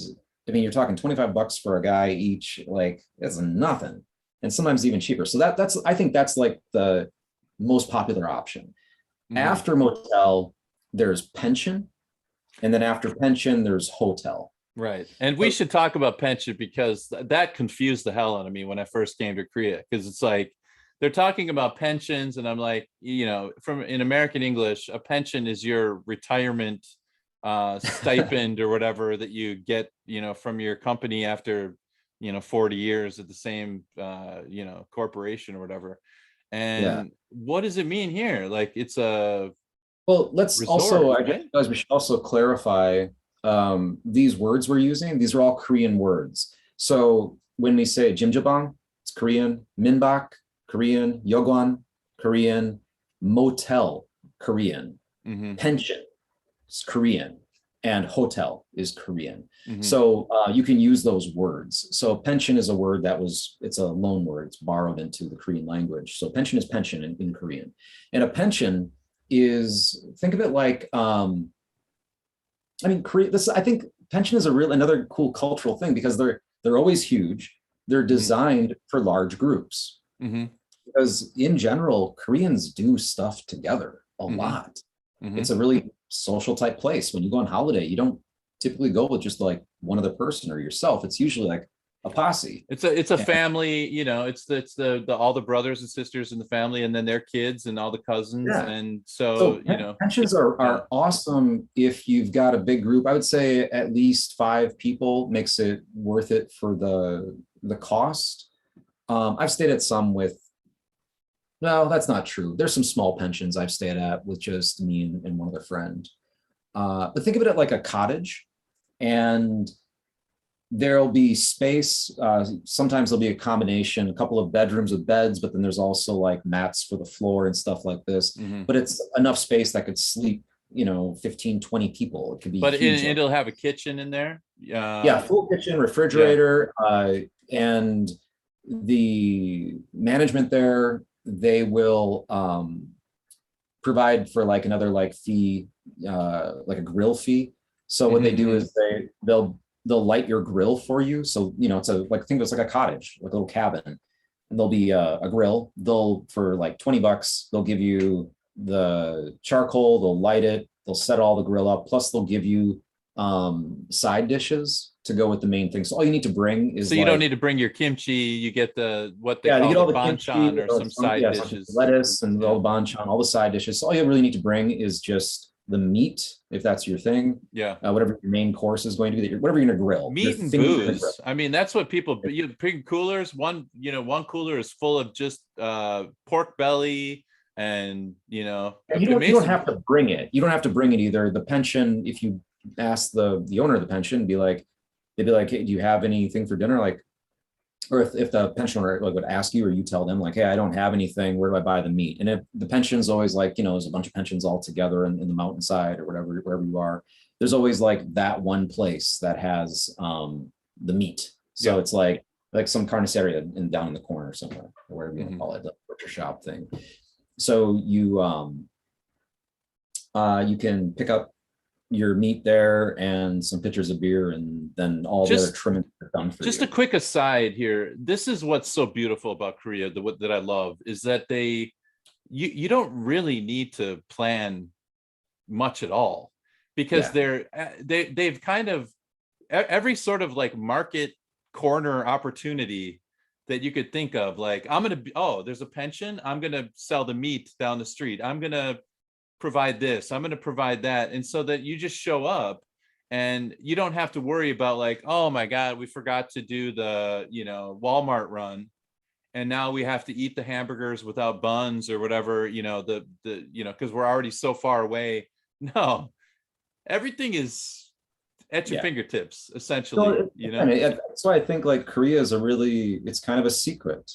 Speaker 3: I mean, you're talking $25 for a guy each. Like that's nothing. And sometimes even cheaper. So I think that's like the most popular option. After motel, there's pension, and then after pension, there's hotel.
Speaker 2: Right. And we should talk about pension, because that confused the hell out of me when I first came to Korea, because it's like they're talking about pensions, and I'm like, in American English, a pension is your retirement stipend or whatever that you get, from your company after 40 years at the same corporation or whatever. And what does it mean here? Like it's a
Speaker 3: let's resort, also right? We should also clarify these words we're using. These are all Korean words. So when we say jimjabang, it's Korean. Minbak, Korean. Yogwan, Korean. Motel, Korean. Pension, it's Korean. And hotel is Korean. So you can use those words. So pension is a word it's a loan word. It's borrowed into the Korean language. So pension is pension in Korean. And a pension is, think of it like, Korea, I think pension is another cool cultural thing, because they're always huge. They're designed for large groups. Because in general, Koreans do stuff together a lot. It's a really social type place. When you go on holiday, you don't typically go with just like one other person or yourself. It's usually like a posse.
Speaker 2: It's a family, it's the all the brothers and sisters in the family, and then their kids and all the cousins.
Speaker 3: Yeah.
Speaker 2: And so
Speaker 3: pensions are awesome if you've got a big group. I would say at least 5 people makes it worth it for the cost. I've stayed at some with, no, that's not true. There's some small pensions I've stayed at with just me and one other friend. But think of it like a cottage, and there'll be space. Sometimes there'll be a combination, a couple of bedrooms with beds, but then there's also like mats for the floor and stuff like this. But it's enough space that could sleep, 15, 20 people. It could be,
Speaker 2: but it'll have a kitchen in there.
Speaker 3: Yeah, full kitchen, refrigerator, and the management there, they will provide for like another like fee, like a grill fee. So what they do is they'll light your grill for you. So, it's think of it's like a cottage, like a little cabin, and there'll be a grill. They'll, for like $20, they'll give you the charcoal, they'll light it, they'll set all the grill up. Plus they'll give you side dishes to go with the main thing. So all you need to bring is,
Speaker 2: so you don't need to bring your kimchi. You get what they
Speaker 3: you
Speaker 2: call
Speaker 3: get all
Speaker 2: the
Speaker 3: the
Speaker 2: banchan,
Speaker 3: kimchi,
Speaker 2: or some side dishes,
Speaker 3: lettuce and all the banchan, all the side dishes. So all you really need to bring is just the meat, if that's your thing. Whatever your main course is going to be, whatever you're gonna grill.
Speaker 2: Meat and booze. I mean, that's what people. You bring coolers. One cooler is full of just pork belly, and you don't
Speaker 3: have to bring it. You don't have to bring it either. The pension, if you ask the owner of the pension, they'd be like, hey, do you have anything for dinner? Like, or if the pensioner would ask you, or you tell them like, hey, I don't have anything, where do I buy the meat? And if the pension's always like, there's a bunch of pensions all together in the mountainside or wherever you are, there's always like that one place that has the meat. So it's like some carniceria down in the corner somewhere, or whatever you want to call it, the butcher shop thing. So you can pick up your meat there and some pitchers of beer, and then all the other trimmings are done for you.
Speaker 2: Just a quick aside here. This is what's so beautiful about Korea, that I love, is that you don't really need to plan much at all, because they've kind of every sort of like market corner opportunity that you could think of. Like, there's a pension, I'm gonna sell the meat down the street, I'm gonna provide this, I'm going to provide that. And so that you just show up, and you don't have to worry about like, oh my God, we forgot to do the, Walmart run, and now we have to eat the hamburgers without buns or whatever, because we're already so far away. No, everything is at your fingertips, essentially.
Speaker 3: That's why I think like Korea is it's kind of a secret,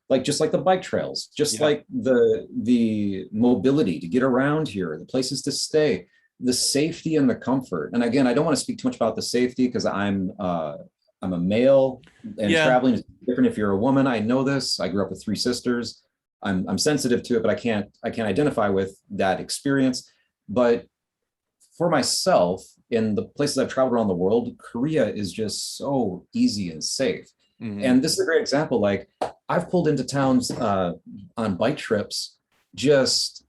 Speaker 3: like just like the bike trails, just like the mobility to get around here, the places to stay, the safety and the comfort. And again, I don't want to speak too much about the safety, because I'm a male, and traveling is different if you're a woman. I know this. I grew up with 3 sisters. I'm sensitive to it, but I can't identify with that experience. But for myself, in the places I've traveled around the world, Korea is just so easy and safe. And this is a great example. Like, I've pulled into towns on bike trips, just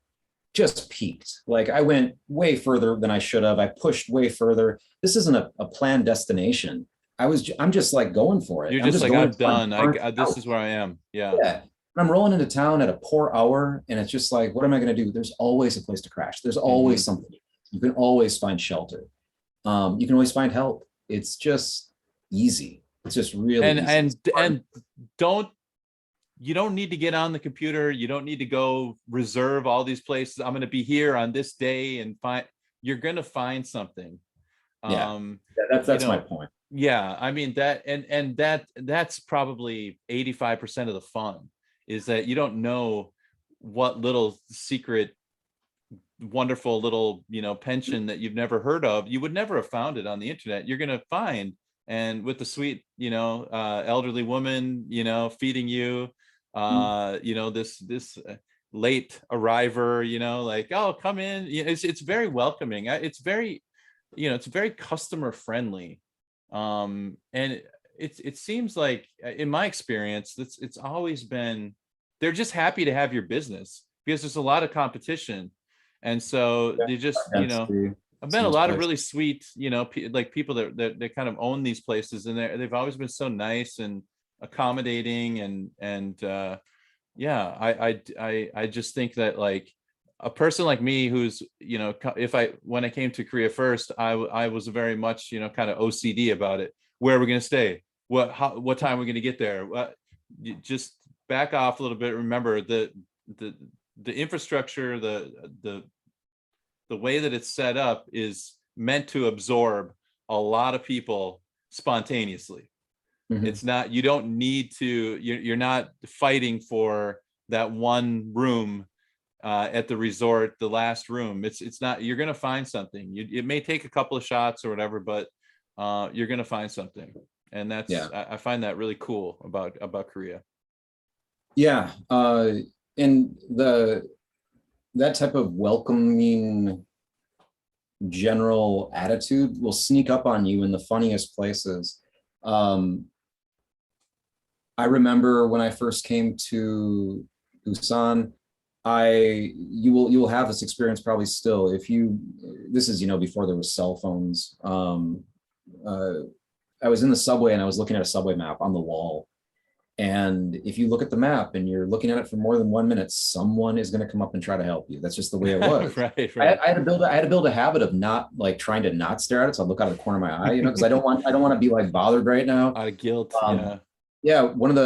Speaker 3: peaked. Like, I went way further than I should have. I pushed way further. This isn't a planned destination. I'm just like going for it.
Speaker 2: You're just like, I'm done. This is where I am. Yeah.
Speaker 3: I'm rolling into town at a poor hour, and it's just like, what am I going to do? There's always a place to crash. There's always something. You can always find shelter. You can always find help. It's just easy. It's just really easy.
Speaker 2: And you don't need to get on the computer. You don't need to go reserve all these places. I'm going to be here on this day, and you're going to find something.
Speaker 3: That's my point.
Speaker 2: Yeah, I mean that's probably 85% of the fun, is that you don't know what little secret, wonderful little pension that you've never heard of. You would never have found it on the internet. You're going to find, and with the sweet elderly woman feeding you, this late arriver, like, oh, come in. It's very welcoming. It's very customer friendly, and it seems like, in my experience, it's always been, they're just happy to have your business, because there's a lot of competition. And so they just, I've met a lot of really sweet, like people that kind of own these places, and they've always been so nice and accommodating, and yeah, I just think that like a person like me who's, when I came to Korea first, I was very much, kind of OCD about it. Where are we going to stay? What time are we going to get there? You just back off a little bit. Remember the infrastructure, the way that it's set up is meant to absorb a lot of people spontaneously. Mm-hmm. It's not, you don't need to, you're not fighting for that one room at the resort, the last room. It's not, you're going to find something. It may take a couple of shots or whatever, but you're going to find something. And that's, I find that really cool about Korea.
Speaker 3: Yeah. And that type of welcoming general attitude will sneak up on you in the funniest places. I remember when I first came to Busan, you will have this experience probably still. This is, before there was cell phones. I was in the subway and I was looking at a subway map on the wall. And if you look at the map and you're looking at it for more than 1 minute, someone is going to come up and try to help you. That's just the way it was.
Speaker 2: Right.
Speaker 3: I had to build a habit of not like trying to not stare at it. So I look out of the corner of my eye, because I don't want to be like bothered right now.
Speaker 2: Out of guilt.
Speaker 3: Yeah. One of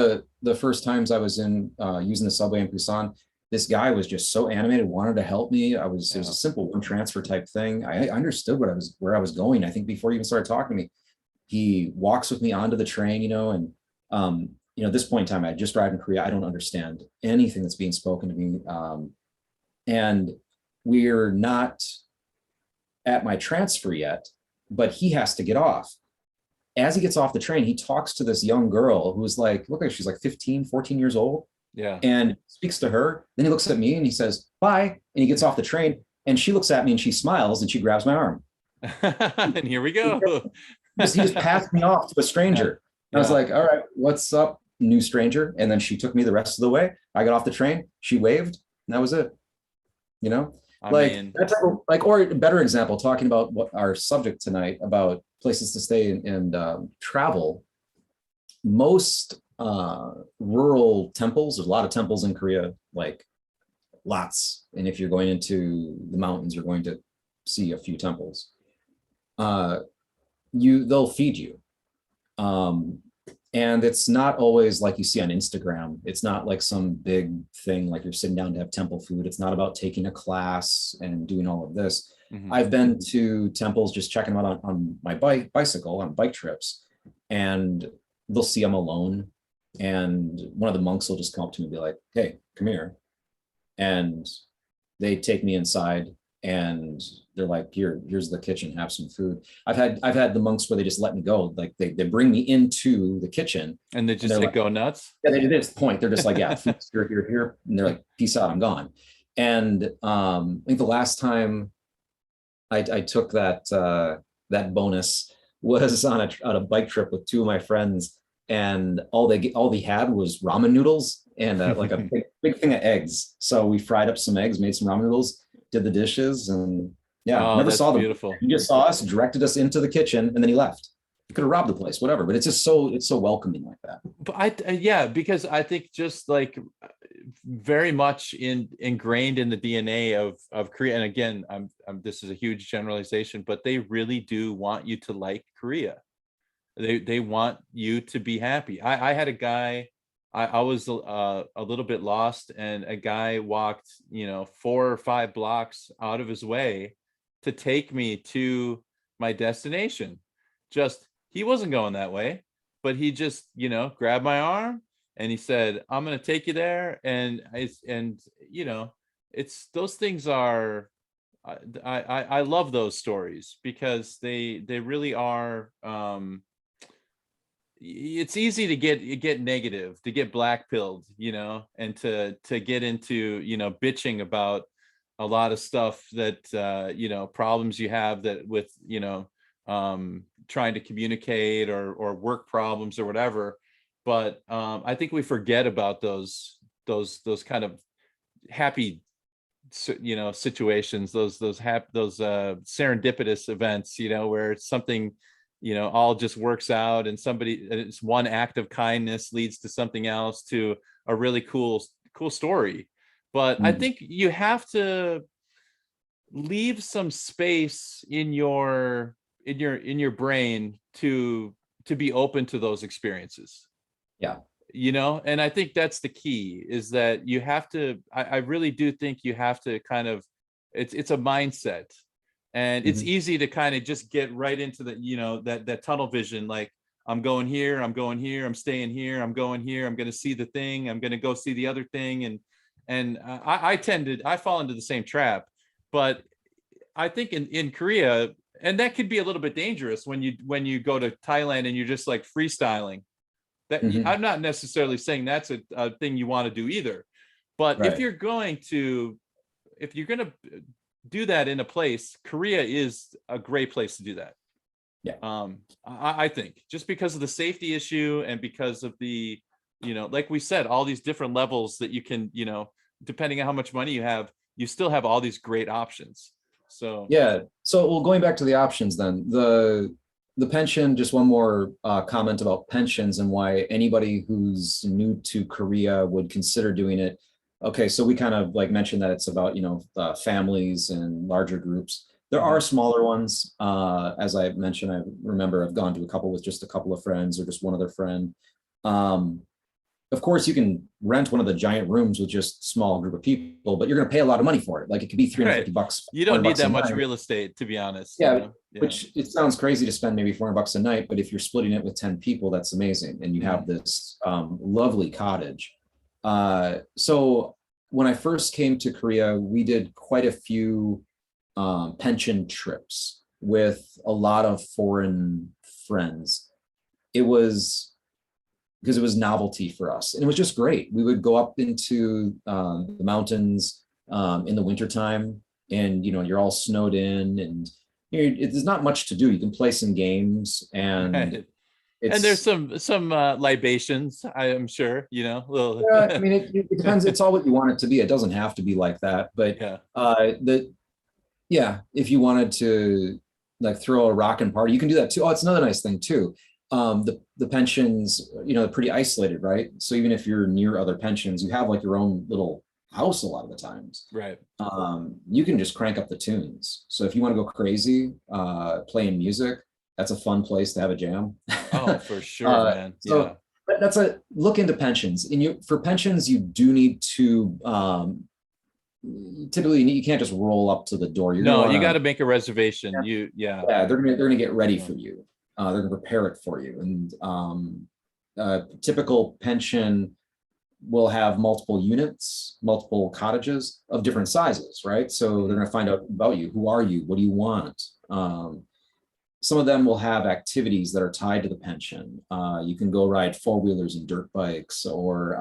Speaker 3: the first times I was in using the subway in Busan, this guy was just so animated, wanted to help me. It was a simple one transfer type thing. I understood where I was going. I think before he even started talking to me, he walks with me onto the train, and at this point in time, I just arrived in Korea. I don't understand anything that's being spoken to me. And we're not at my transfer yet, but he has to get off. As he gets off the train, he talks to this young girl who's like, look like she's like 15, 14 years old.
Speaker 2: Yeah.
Speaker 3: And speaks to her. Then he looks at me and he says, bye. And he gets off the train and she looks at me and she smiles and she grabs my arm.
Speaker 2: And here we go.
Speaker 3: He just passed me off to a stranger. I was like, all right, what's up, new stranger? And then she took me the rest of the way. I got off the train. She waved, and that was it. Or a better example, talking about what our subject tonight about places to stay and travel. Most rural temples, there's a lot of temples in Korea, like lots. And if you're going into the mountains, you're going to see a few temples. They'll feed you. And it's not always like you see on Instagram. It's not like some big thing, like you're sitting down to have temple food. It's not about taking a class and doing all of this. Mm-hmm. I've been to temples just checking them out on my bicycle on bike trips, and they'll see I'm alone. And one of the monks will just come up to me and be like, hey, come here. And they take me inside and they're like, here's the kitchen, have some food. I've had the monks where they just let me go. Like they bring me into the kitchen.
Speaker 2: And they just go nuts?
Speaker 3: Yeah, they did this point. They're just like, yeah, food's here. And they're like, peace out, I'm gone. And I think the last time I took that bonus was on a bike trip with two of my friends. And all they had was ramen noodles and like a big thing of eggs. So we fried up some eggs, made some ramen noodles, did the dishes, and never saw them. Beautiful. He just saw us, directed us into the kitchen, and then he left. He could have robbed the place, whatever. But it's just so welcoming like that.
Speaker 2: But because I think just like very much ingrained in the DNA of Korea. And again, this is a huge generalization, but they really do want you to like Korea. They want you to be happy. I had a guy. I was a little bit lost, and a guy walked 4 or 5 blocks out of his way to take me to my destination. He wasn't going that way, but he just grabbed my arm and he said, I'm going to take you there. And it's those things are, I love those stories because they really are. It's easy to get negative, to get black pilled, and to get into, bitching about a lot of stuff that, problems you have that with, trying to communicate or work problems or whatever. But I think we forget about those kind of happy situations, those serendipitous events, where it's something, all just works out, and it's one act of kindness leads to something else, to a really cool story. But I think you have to leave some space in your brain to be open to those experiences.
Speaker 3: Yeah.
Speaker 2: And I think that's the key, is that you have to, I really do think you have to kind of, it's a mindset, and it's easy to kind of just get right into the, that tunnel vision. Like, I'm going here, I'm staying here, I'm going here, I'm going to see the thing, I'm going to go see the other thing. And I fall into the same trap. But I think in Korea, and that could be a little bit dangerous when you go to Thailand and you're just like freestyling. That I'm not necessarily saying that's a thing you want to do either. But
Speaker 3: Right.
Speaker 2: if you're going to do that in a place, Korea is a great place to do that.
Speaker 3: Yeah.
Speaker 2: I think, just because of the safety issue, and because of the, like we said, all these different levels that you can, depending on how much money you have, you still have all these great options. So
Speaker 3: yeah. So, well, going back to the options then, the pension, just one more comment about pensions and why anybody who's new to Korea would consider doing it. Okay, so we kind of like mentioned that it's about, families and larger groups. There are smaller ones. As I mentioned, I remember I've gone to a couple with just a couple of friends or just one other friend. Of course, you can rent one of the giant rooms with just a small group of people, but you're going to pay a lot of money for it. Like, it could be $350.
Speaker 2: You don't need that much real estate, to be honest.
Speaker 3: Yeah, which it sounds crazy to spend maybe $400 a night, but if you're splitting it with 10 people, that's amazing. And you have this lovely cottage. So when I first came to Korea, we did quite a few pension trips with a lot of foreign friends. It was because it was novelty for us, and it was just great. We would go up into the mountains in the wintertime, and you're all snowed in, and there's not much to do. You can play some games, and
Speaker 2: there's some libations, I am sure, little.
Speaker 3: Yeah, I mean, it depends. It's all what you want it to be. It doesn't have to be like that, but if you wanted to like throw a rockin' party, you can do that too. Oh, it's another nice thing too. The pensions, they're pretty isolated, right? So even if you're near other pensions, you have like your own little house a lot of the times.
Speaker 2: Right.
Speaker 3: You can just crank up the tunes. So if you want to go crazy, playing music, that's a fun place to have a jam.
Speaker 2: Oh, for sure, man.
Speaker 3: So that's a look into pensions. And for pensions, you do need to typically you can't just roll up to the door.
Speaker 2: You got to make a reservation.
Speaker 3: They're gonna get ready for you. They're gonna prepare it for you. And typical pension will have multiple units, multiple cottages of different sizes, right? So they're gonna find out about you. Who are you? What do you want? Some of them will have activities that are tied to the pension. You can go ride 4-wheelers and dirt bikes, or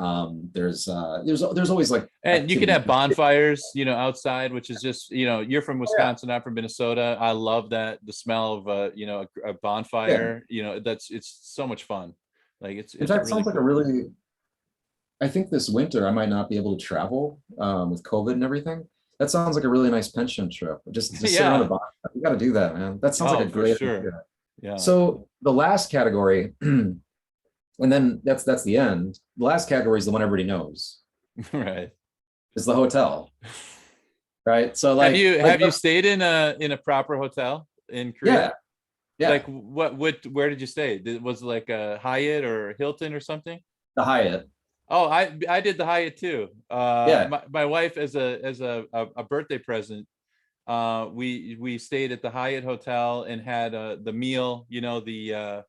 Speaker 3: there's always like.
Speaker 2: And you can have bonfires, outside, which is just, you're from Wisconsin, I'm from Minnesota. I love that, the smell of a bonfire. It's so much fun. Like it's.
Speaker 3: In fact, it sounds like a really. I think this winter I might not be able to travel with COVID and everything. That sounds like a really nice pension trip. Just sit around a bonfire. You got to do that, man. That sounds like a great idea.
Speaker 2: Yeah.
Speaker 3: So the last category, and then that's the end. The last category is the one everybody knows.
Speaker 2: Right.
Speaker 3: Is the hotel. Right. So like,
Speaker 2: have you stayed in a proper hotel in Korea?
Speaker 3: Yeah.
Speaker 2: Like where did you stay? Was it like a Hyatt or Hilton or something?
Speaker 3: The Hyatt.
Speaker 2: Oh, I did the Hyatt too. My wife, as a birthday present, we stayed at the Hyatt Hotel and had the meal, the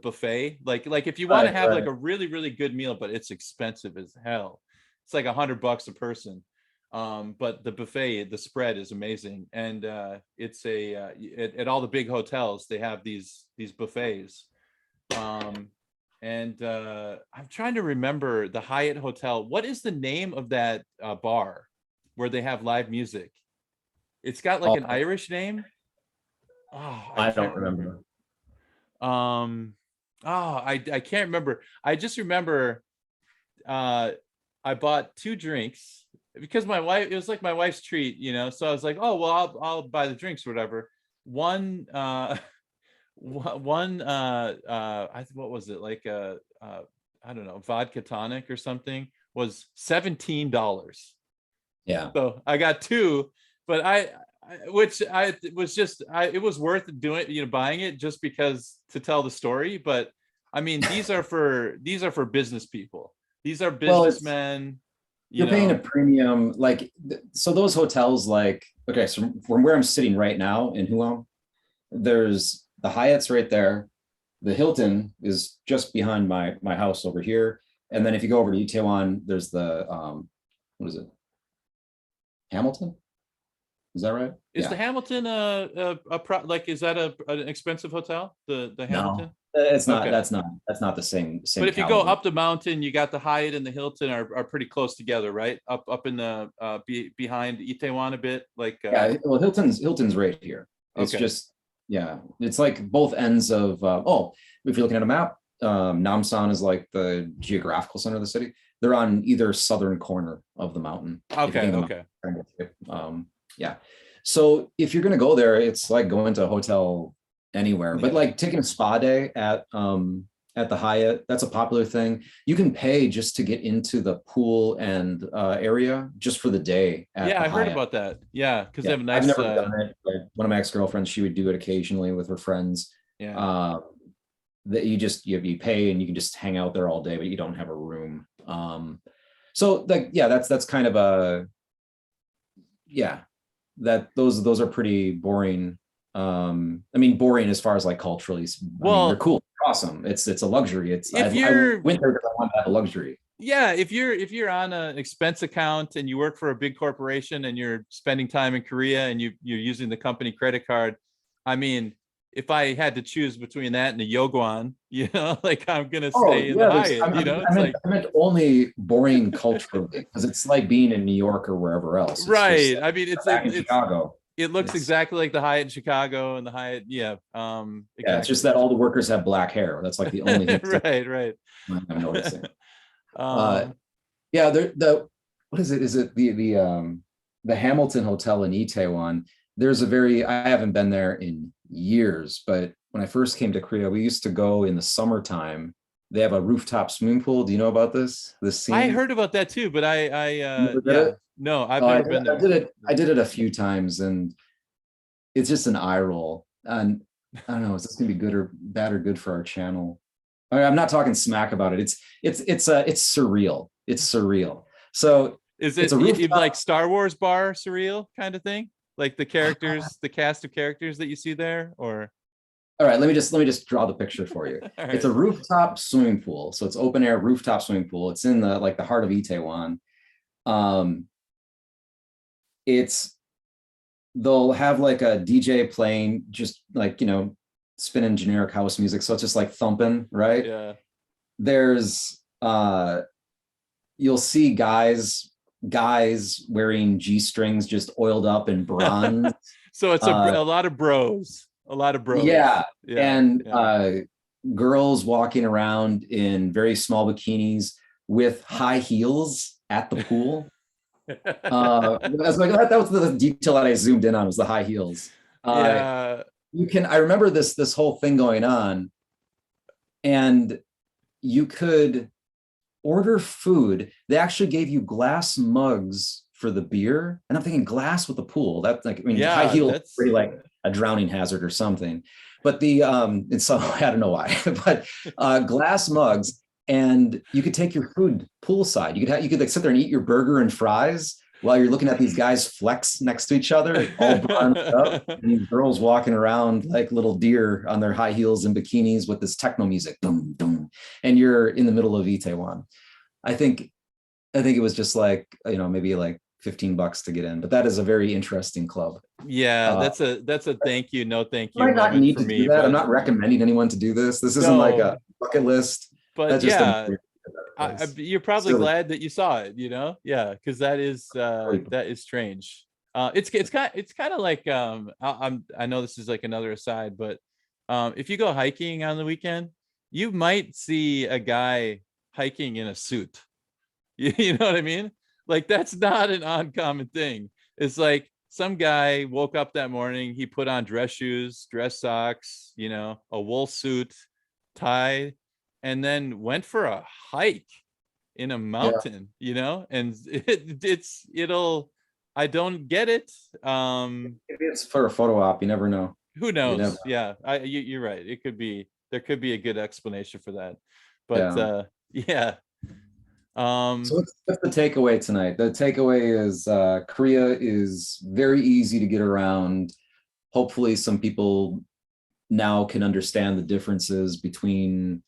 Speaker 2: buffet. Like if you want to have like a really, really good meal, but it's expensive as hell. It's like $100 a person. But the buffet, the spread is amazing, and it's at all the big hotels they have these buffets. And I'm trying to remember the Hyatt Hotel. What is the name of that bar where they have live music? It's got like an Irish name. Oh,
Speaker 3: I don't remember.
Speaker 2: I can't remember. I just remember I bought 2 drinks. because my wife, it was like my wife's treat, so I was like, oh well, I'll buy the drinks or whatever. One what was it, like I don't know, vodka tonic or something, was $17.
Speaker 3: Yeah.
Speaker 2: So I got two, but it was worth doing, buying it just because to tell the story. But I mean, these are for business people. These are businessmen.
Speaker 3: You're paying a premium, like, so those hotels, like, okay, so from where I'm sitting right now in Huam, there's the Hyatt's right there. The Hilton is just behind my house over here. And then if you go over to Itaewon, there's the, what is it? Hamilton? Is that right?
Speaker 2: Is the Hamilton is that an expensive hotel? The Hamilton?
Speaker 3: No, it's not.
Speaker 2: Okay.
Speaker 3: That's not the same.
Speaker 2: But if
Speaker 3: caliber.
Speaker 2: you go up the mountain, you got the Hyatt and the Hilton are pretty close together, right? Up in the behind Itaewon a bit, like.
Speaker 3: Yeah, well, Hilton's right here. It's
Speaker 2: okay.
Speaker 3: just, yeah, it's like both ends of. If you're looking at a map, Namsan is like the geographical center of the city. They're on either southern corner of the mountain.
Speaker 2: Okay.
Speaker 3: Yeah. So if you're going to go there, it's like going to a hotel anywhere, but like taking a spa day at the Hyatt, that's a popular thing. You can pay just to get into the pool and area just for the day.
Speaker 2: I heard about that. Yeah, because they have a nice.
Speaker 3: I've never done it. But one of my ex-girlfriends, she would do it occasionally with her friends.
Speaker 2: Yeah.
Speaker 3: That you pay and you can just hang out there all day, but you don't have a room. So like, yeah, that's kind of a, yeah, that those are pretty boring. I mean, boring as far as like culturally. They're cool, they're awesome. It's a luxury. I went there because I wanted to have a luxury.
Speaker 2: Yeah, if you're on an expense account and you work for a big corporation and you're spending time in Korea and you're using the company credit card, I mean, if I had to choose between that and the Yogwan, like I'm gonna stay in the Hyatt.
Speaker 3: I meant only boring culturally, because it's like being in New York or wherever else. It's
Speaker 2: right.
Speaker 3: Just,
Speaker 2: I mean, it's
Speaker 3: Chicago.
Speaker 2: It looks exactly like the Hyatt in Chicago and the Hyatt. Yeah. Exactly.
Speaker 3: Yeah, it's just that all the workers have black hair. That's like the only thing.
Speaker 2: right.
Speaker 3: I'm noticing. What is it? Is it the Hamilton Hotel in Itaewon? I haven't been there in years, but when I first came to Korea, we used to go in the summertime. They have a rooftop swimming pool. Do you know about this scene?
Speaker 2: I heard about that too, but no, I've never been there.
Speaker 3: I did it a few times, and it's just an eye roll. And I don't know, is this gonna be good or bad or good for our channel? I'm not talking smack about it. It's surreal. It's surreal. So
Speaker 2: it's a like Star Wars bar surreal kind of thing? Like the characters, the cast of characters that you see there, or?
Speaker 3: All right, let me just draw the picture for you.
Speaker 2: Right.
Speaker 3: It's a rooftop swimming pool. So it's open air rooftop swimming pool. It's in the heart of Itaewon. They'll have like a DJ playing, just like, spinning generic house music. So it's just like thumping, right?
Speaker 2: Yeah.
Speaker 3: There's you'll see guys wearing G-strings just oiled up in bronze.
Speaker 2: So it's a lot of bros.
Speaker 3: Yeah. Girls walking around in very small bikinis with high heels at the pool. I was like, that was the detail that I zoomed in on, was the high heels. I remember this whole thing going on, and you could order food. They actually gave you glass mugs for the beer, and I'm thinking, glass with the pool. That's like, high heels is pretty like a drowning hazard or something. But it's so I don't know why, but glass mugs, and you could take your food poolside. You could like sit there and eat your burger and fries while you're looking at these guys flex next to each other, all bronzed up, and these girls walking around like little deer on their high heels and bikinis with this techno music, boom, boom, and you're in the middle of Itaewon. I think it was just like, maybe like $15 to get in, but that is a very interesting club.
Speaker 2: Yeah, that's a thank you, no thank you.
Speaker 3: I might not need to do that. I'm not recommending anyone to do this. This isn't like a bucket list.
Speaker 2: But you're probably glad that you saw it, yeah, because that is strange. It's kind of like I know this is like another aside, but if you go hiking on the weekend, you might see a guy hiking in a suit. You know what I mean? Like that's not an uncommon thing. It's like some guy woke up that morning, he put on dress shoes, dress socks, a wool suit, tie, and then went for a hike in a mountain, and it'll, I don't get it.
Speaker 3: Maybe it's for a photo op. You never know.
Speaker 2: Who knows? Yeah, you're right. There could be a good explanation for that, but yeah.
Speaker 3: So what's the takeaway tonight? The takeaway is Korea is very easy to get around. Hopefully some people now can understand the differences between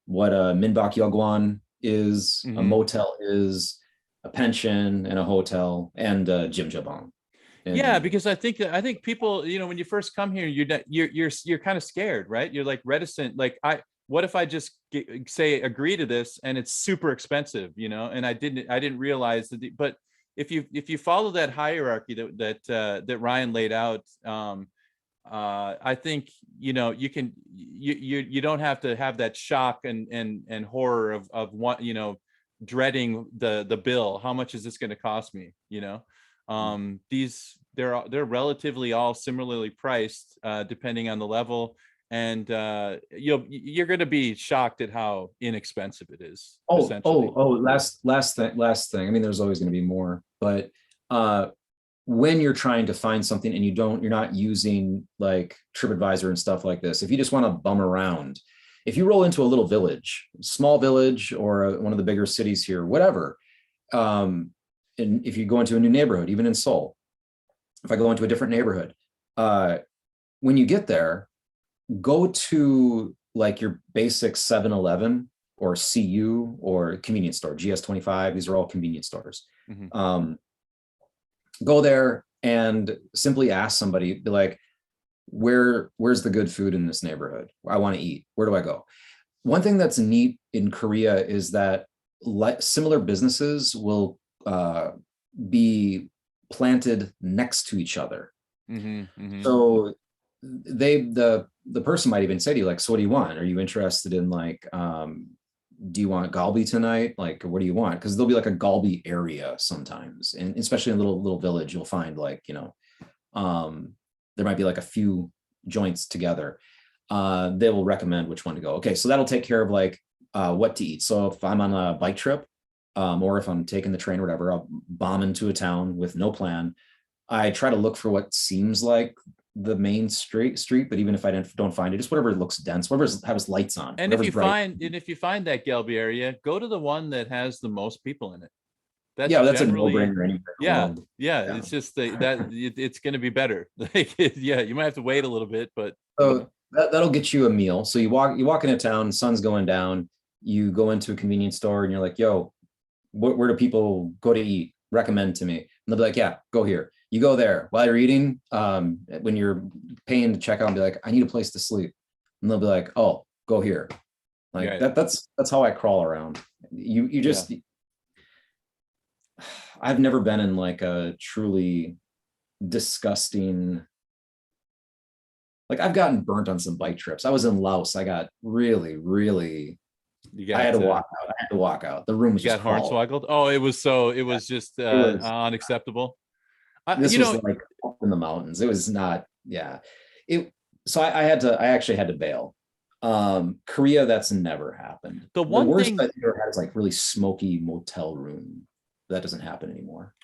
Speaker 3: what a minbak yeogwon is, a motel is, a pension, and a hotel, and jjimjilbang.
Speaker 2: Yeah, because I think people, when you first come here, you're kind of scared, right? You're like reticent. Like, what if I just agree to this and it's super expensive, and I didn't realize that. But if you follow that hierarchy that Ryan laid out, I think you don't have to have that shock and horror of what, dreading the bill. How much is this going to cost me? They're relatively all similarly priced, depending on the level, and you're going to be shocked at how inexpensive it is.
Speaker 3: Last thing. I mean, there's always going to be more, but when you're trying to find something and you're not using like TripAdvisor and stuff like this, if you just want to bum around, if you roll into a little village, small village, or one of the bigger cities here, whatever, and if you go into a new neighborhood, even in Seoul, if I go into a different neighborhood, when you get there, go to like your basic 7-Eleven or CU or convenience store, GS25. These are all convenience stores. Go there and simply ask somebody, be like, where's the good food in this neighborhood? I want to eat. Where do I go? One thing that's neat in Korea is that similar businesses will be planted next to each other. So the person might even say to you, like, so what do you want? Are you interested in like, do you want galbi tonight? Like, what do you want? Because there'll be like a galbi area sometimes, and especially in a little village, you'll find like, there might be like a few joints together. They will recommend which one to go. Okay, so that'll take care of like what to eat. So if I'm on a bike trip, or if I'm taking the train or whatever, I'll bomb into a town with no plan. I try to look for what seems like the main street, but even if I don't find it, just whatever looks dense, whatever has lights on.
Speaker 2: And if you find that galbi area, go to the one that has the most people in it.
Speaker 3: That's a no-brainer anywhere.
Speaker 2: Yeah. It's just it's going to be better. Like, you might have to wait a little bit, but
Speaker 3: so that'll get you a meal. So you walk into town, sun's going down, you go into a convenience store and you're like, yo, where do people go to eat? Recommend to me. And they'll be like, yeah, go here. You go there while you're eating. When you're paying to check out, and be like, I need a place to sleep. And they'll be like, oh, go here. Like that's how I crawl around. You just, I've never been in like a truly disgusting, like I've gotten burnt on some bike trips. I was in Laos. I got really, really, I had to walk out. The room was just
Speaker 2: hornswoggled. Oh, it was just unacceptable.
Speaker 3: This was like up in the mountains. It was not, so I actually had to bail. Korea, that's never happened.
Speaker 2: The worst
Speaker 3: thing I've ever had is like really smoky motel room. That doesn't happen anymore.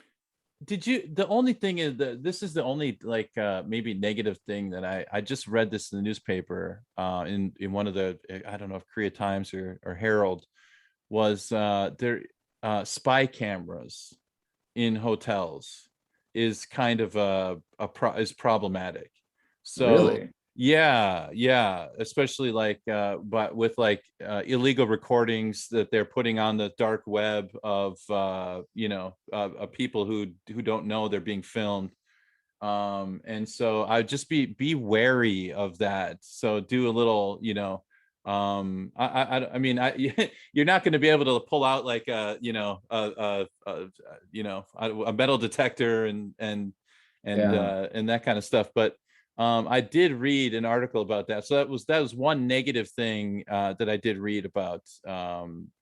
Speaker 2: The only thing is that this is the only like maybe negative thing that I just read this in the newspaper in one of the, I don't know if Korea Times or Herald, was their spy cameras in hotels is kind of is problematic. So
Speaker 3: really?
Speaker 2: Yeah, especially like but with like illegal recordings that they're putting on the dark web of people who don't know they're being filmed, and so I'd just be wary of that. So do a little, I mean, you're not going to be able to pull out like a metal detector and that kind of stuff, but I did read an article about that. So that was one negative thing that I did read about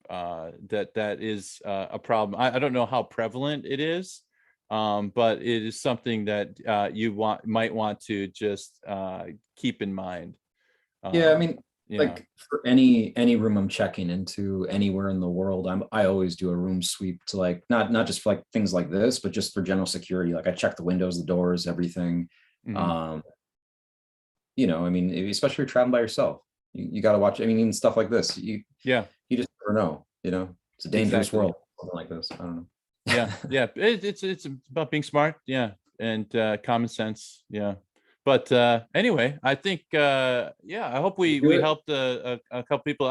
Speaker 2: that is a problem. I don't know how prevalent it is, but it is something that you might want to just keep in mind.
Speaker 3: Yeah, I mean, like for any room I'm checking into anywhere in the world, I always do a room sweep to like not just for like things like this, but just for general security. Like I check the windows, the doors, everything. I mean, especially if you're traveling by yourself, you got to watch. I mean, even stuff like this, you just never know. It's a dangerous world. Something like this, I don't know.
Speaker 2: It's about being smart, and common sense, But anyway, I think I hope we helped a couple people.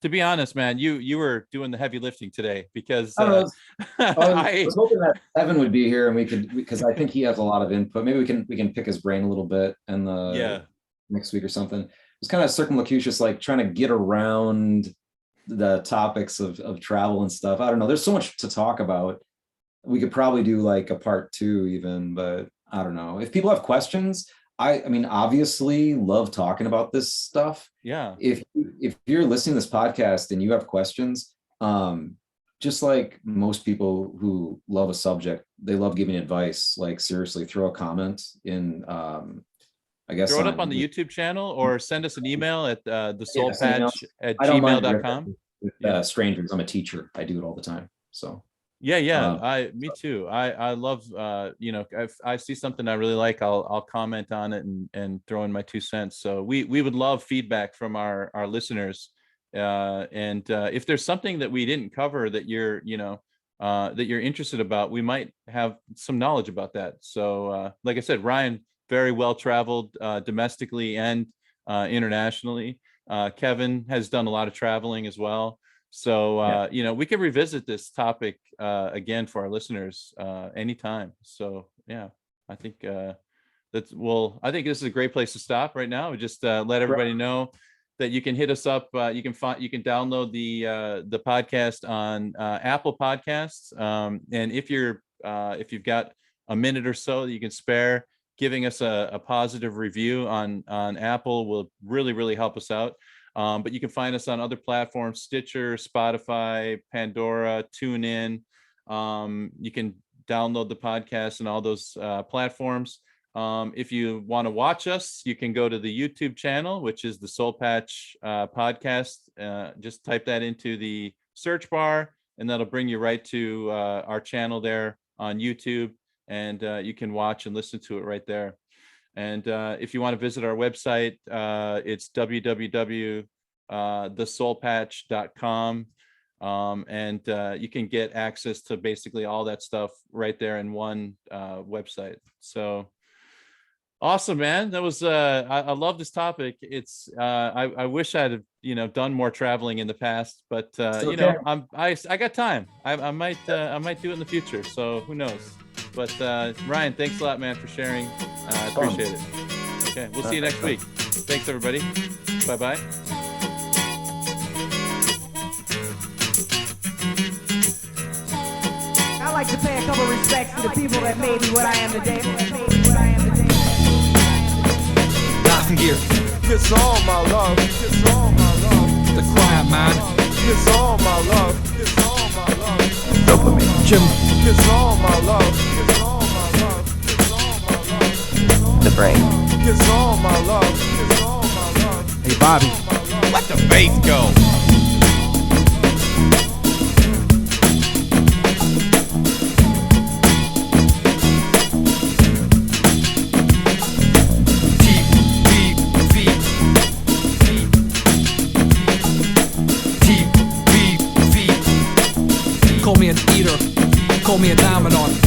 Speaker 2: To be honest, man, you were doing the heavy lifting today because
Speaker 3: I was hoping that Evan would be here and we could, because I think he has a lot of input. Maybe we can pick his brain a little bit and next week or something. It was kind of circumlocucious, like trying to get around the topics of travel and stuff. I don't know. There's so much to talk about. We could probably do like a part 2 even, but I don't know. If people have questions, I mean, obviously love talking about this stuff.
Speaker 2: Yeah.
Speaker 3: If you're listening to this podcast and you have questions, just like most people who love a subject, they love giving advice. Like seriously, throw a comment in, I guess.
Speaker 2: Throw it up on the YouTube channel or send us an email at thesoulpatch@gmail.com.
Speaker 3: With strangers. I'm a teacher. I do it all the time. So.
Speaker 2: Me too. I love, if I see something I really like, I'll comment on it and throw in my 2 cents. So we would love feedback from our listeners. And if there's something that we didn't cover that you're interested about, we might have some knowledge about that. So like I said, Ryan, very well traveled domestically and internationally. Kevin has done a lot of traveling as well. So, we can revisit this topic again for our listeners anytime. So, I think I think this is a great place to stop right now. Just let everybody know that you can hit us up. You can download the podcast on Apple Podcasts. And if you've got a minute or so that you can spare, giving us a positive review on Apple will really, really help us out. But you can find us on other platforms: Stitcher, Spotify, Pandora, TuneIn. You can download the podcast and all those platforms. If you want to watch us, you can go to the YouTube channel, which is the Seoul Patch Podcast. Just type that into the search bar, and that'll bring you right to our channel there on YouTube. And you can watch and listen to it right there. And if you want to visit our website, it's www.thesoulpatch.com. And you can get access to basically all that stuff right there in one website. So awesome, man. That was I love this topic. It's I wish I'd have done more traveling in the past, but I got time. I might do it in the future. So who knows? But Ryan, thanks a lot, man, for sharing. I appreciate it. Okay, we'll see you next week. Thanks, everybody. Bye-bye.
Speaker 4: I'd like to pay a couple respects to the people that made me what I am today.
Speaker 5: Nothing gear.
Speaker 6: It's all my love. It's all my love.
Speaker 5: The quiet man.
Speaker 6: It's all my love. It's all my love.
Speaker 5: Dopamine. Jim.
Speaker 6: It's all my love. It's all my love. It's all my love.
Speaker 5: The brain.
Speaker 6: It's all my love. It's all my love.
Speaker 5: Hey, Bobby. Let the bass go. Call me an eater, call me a dominant.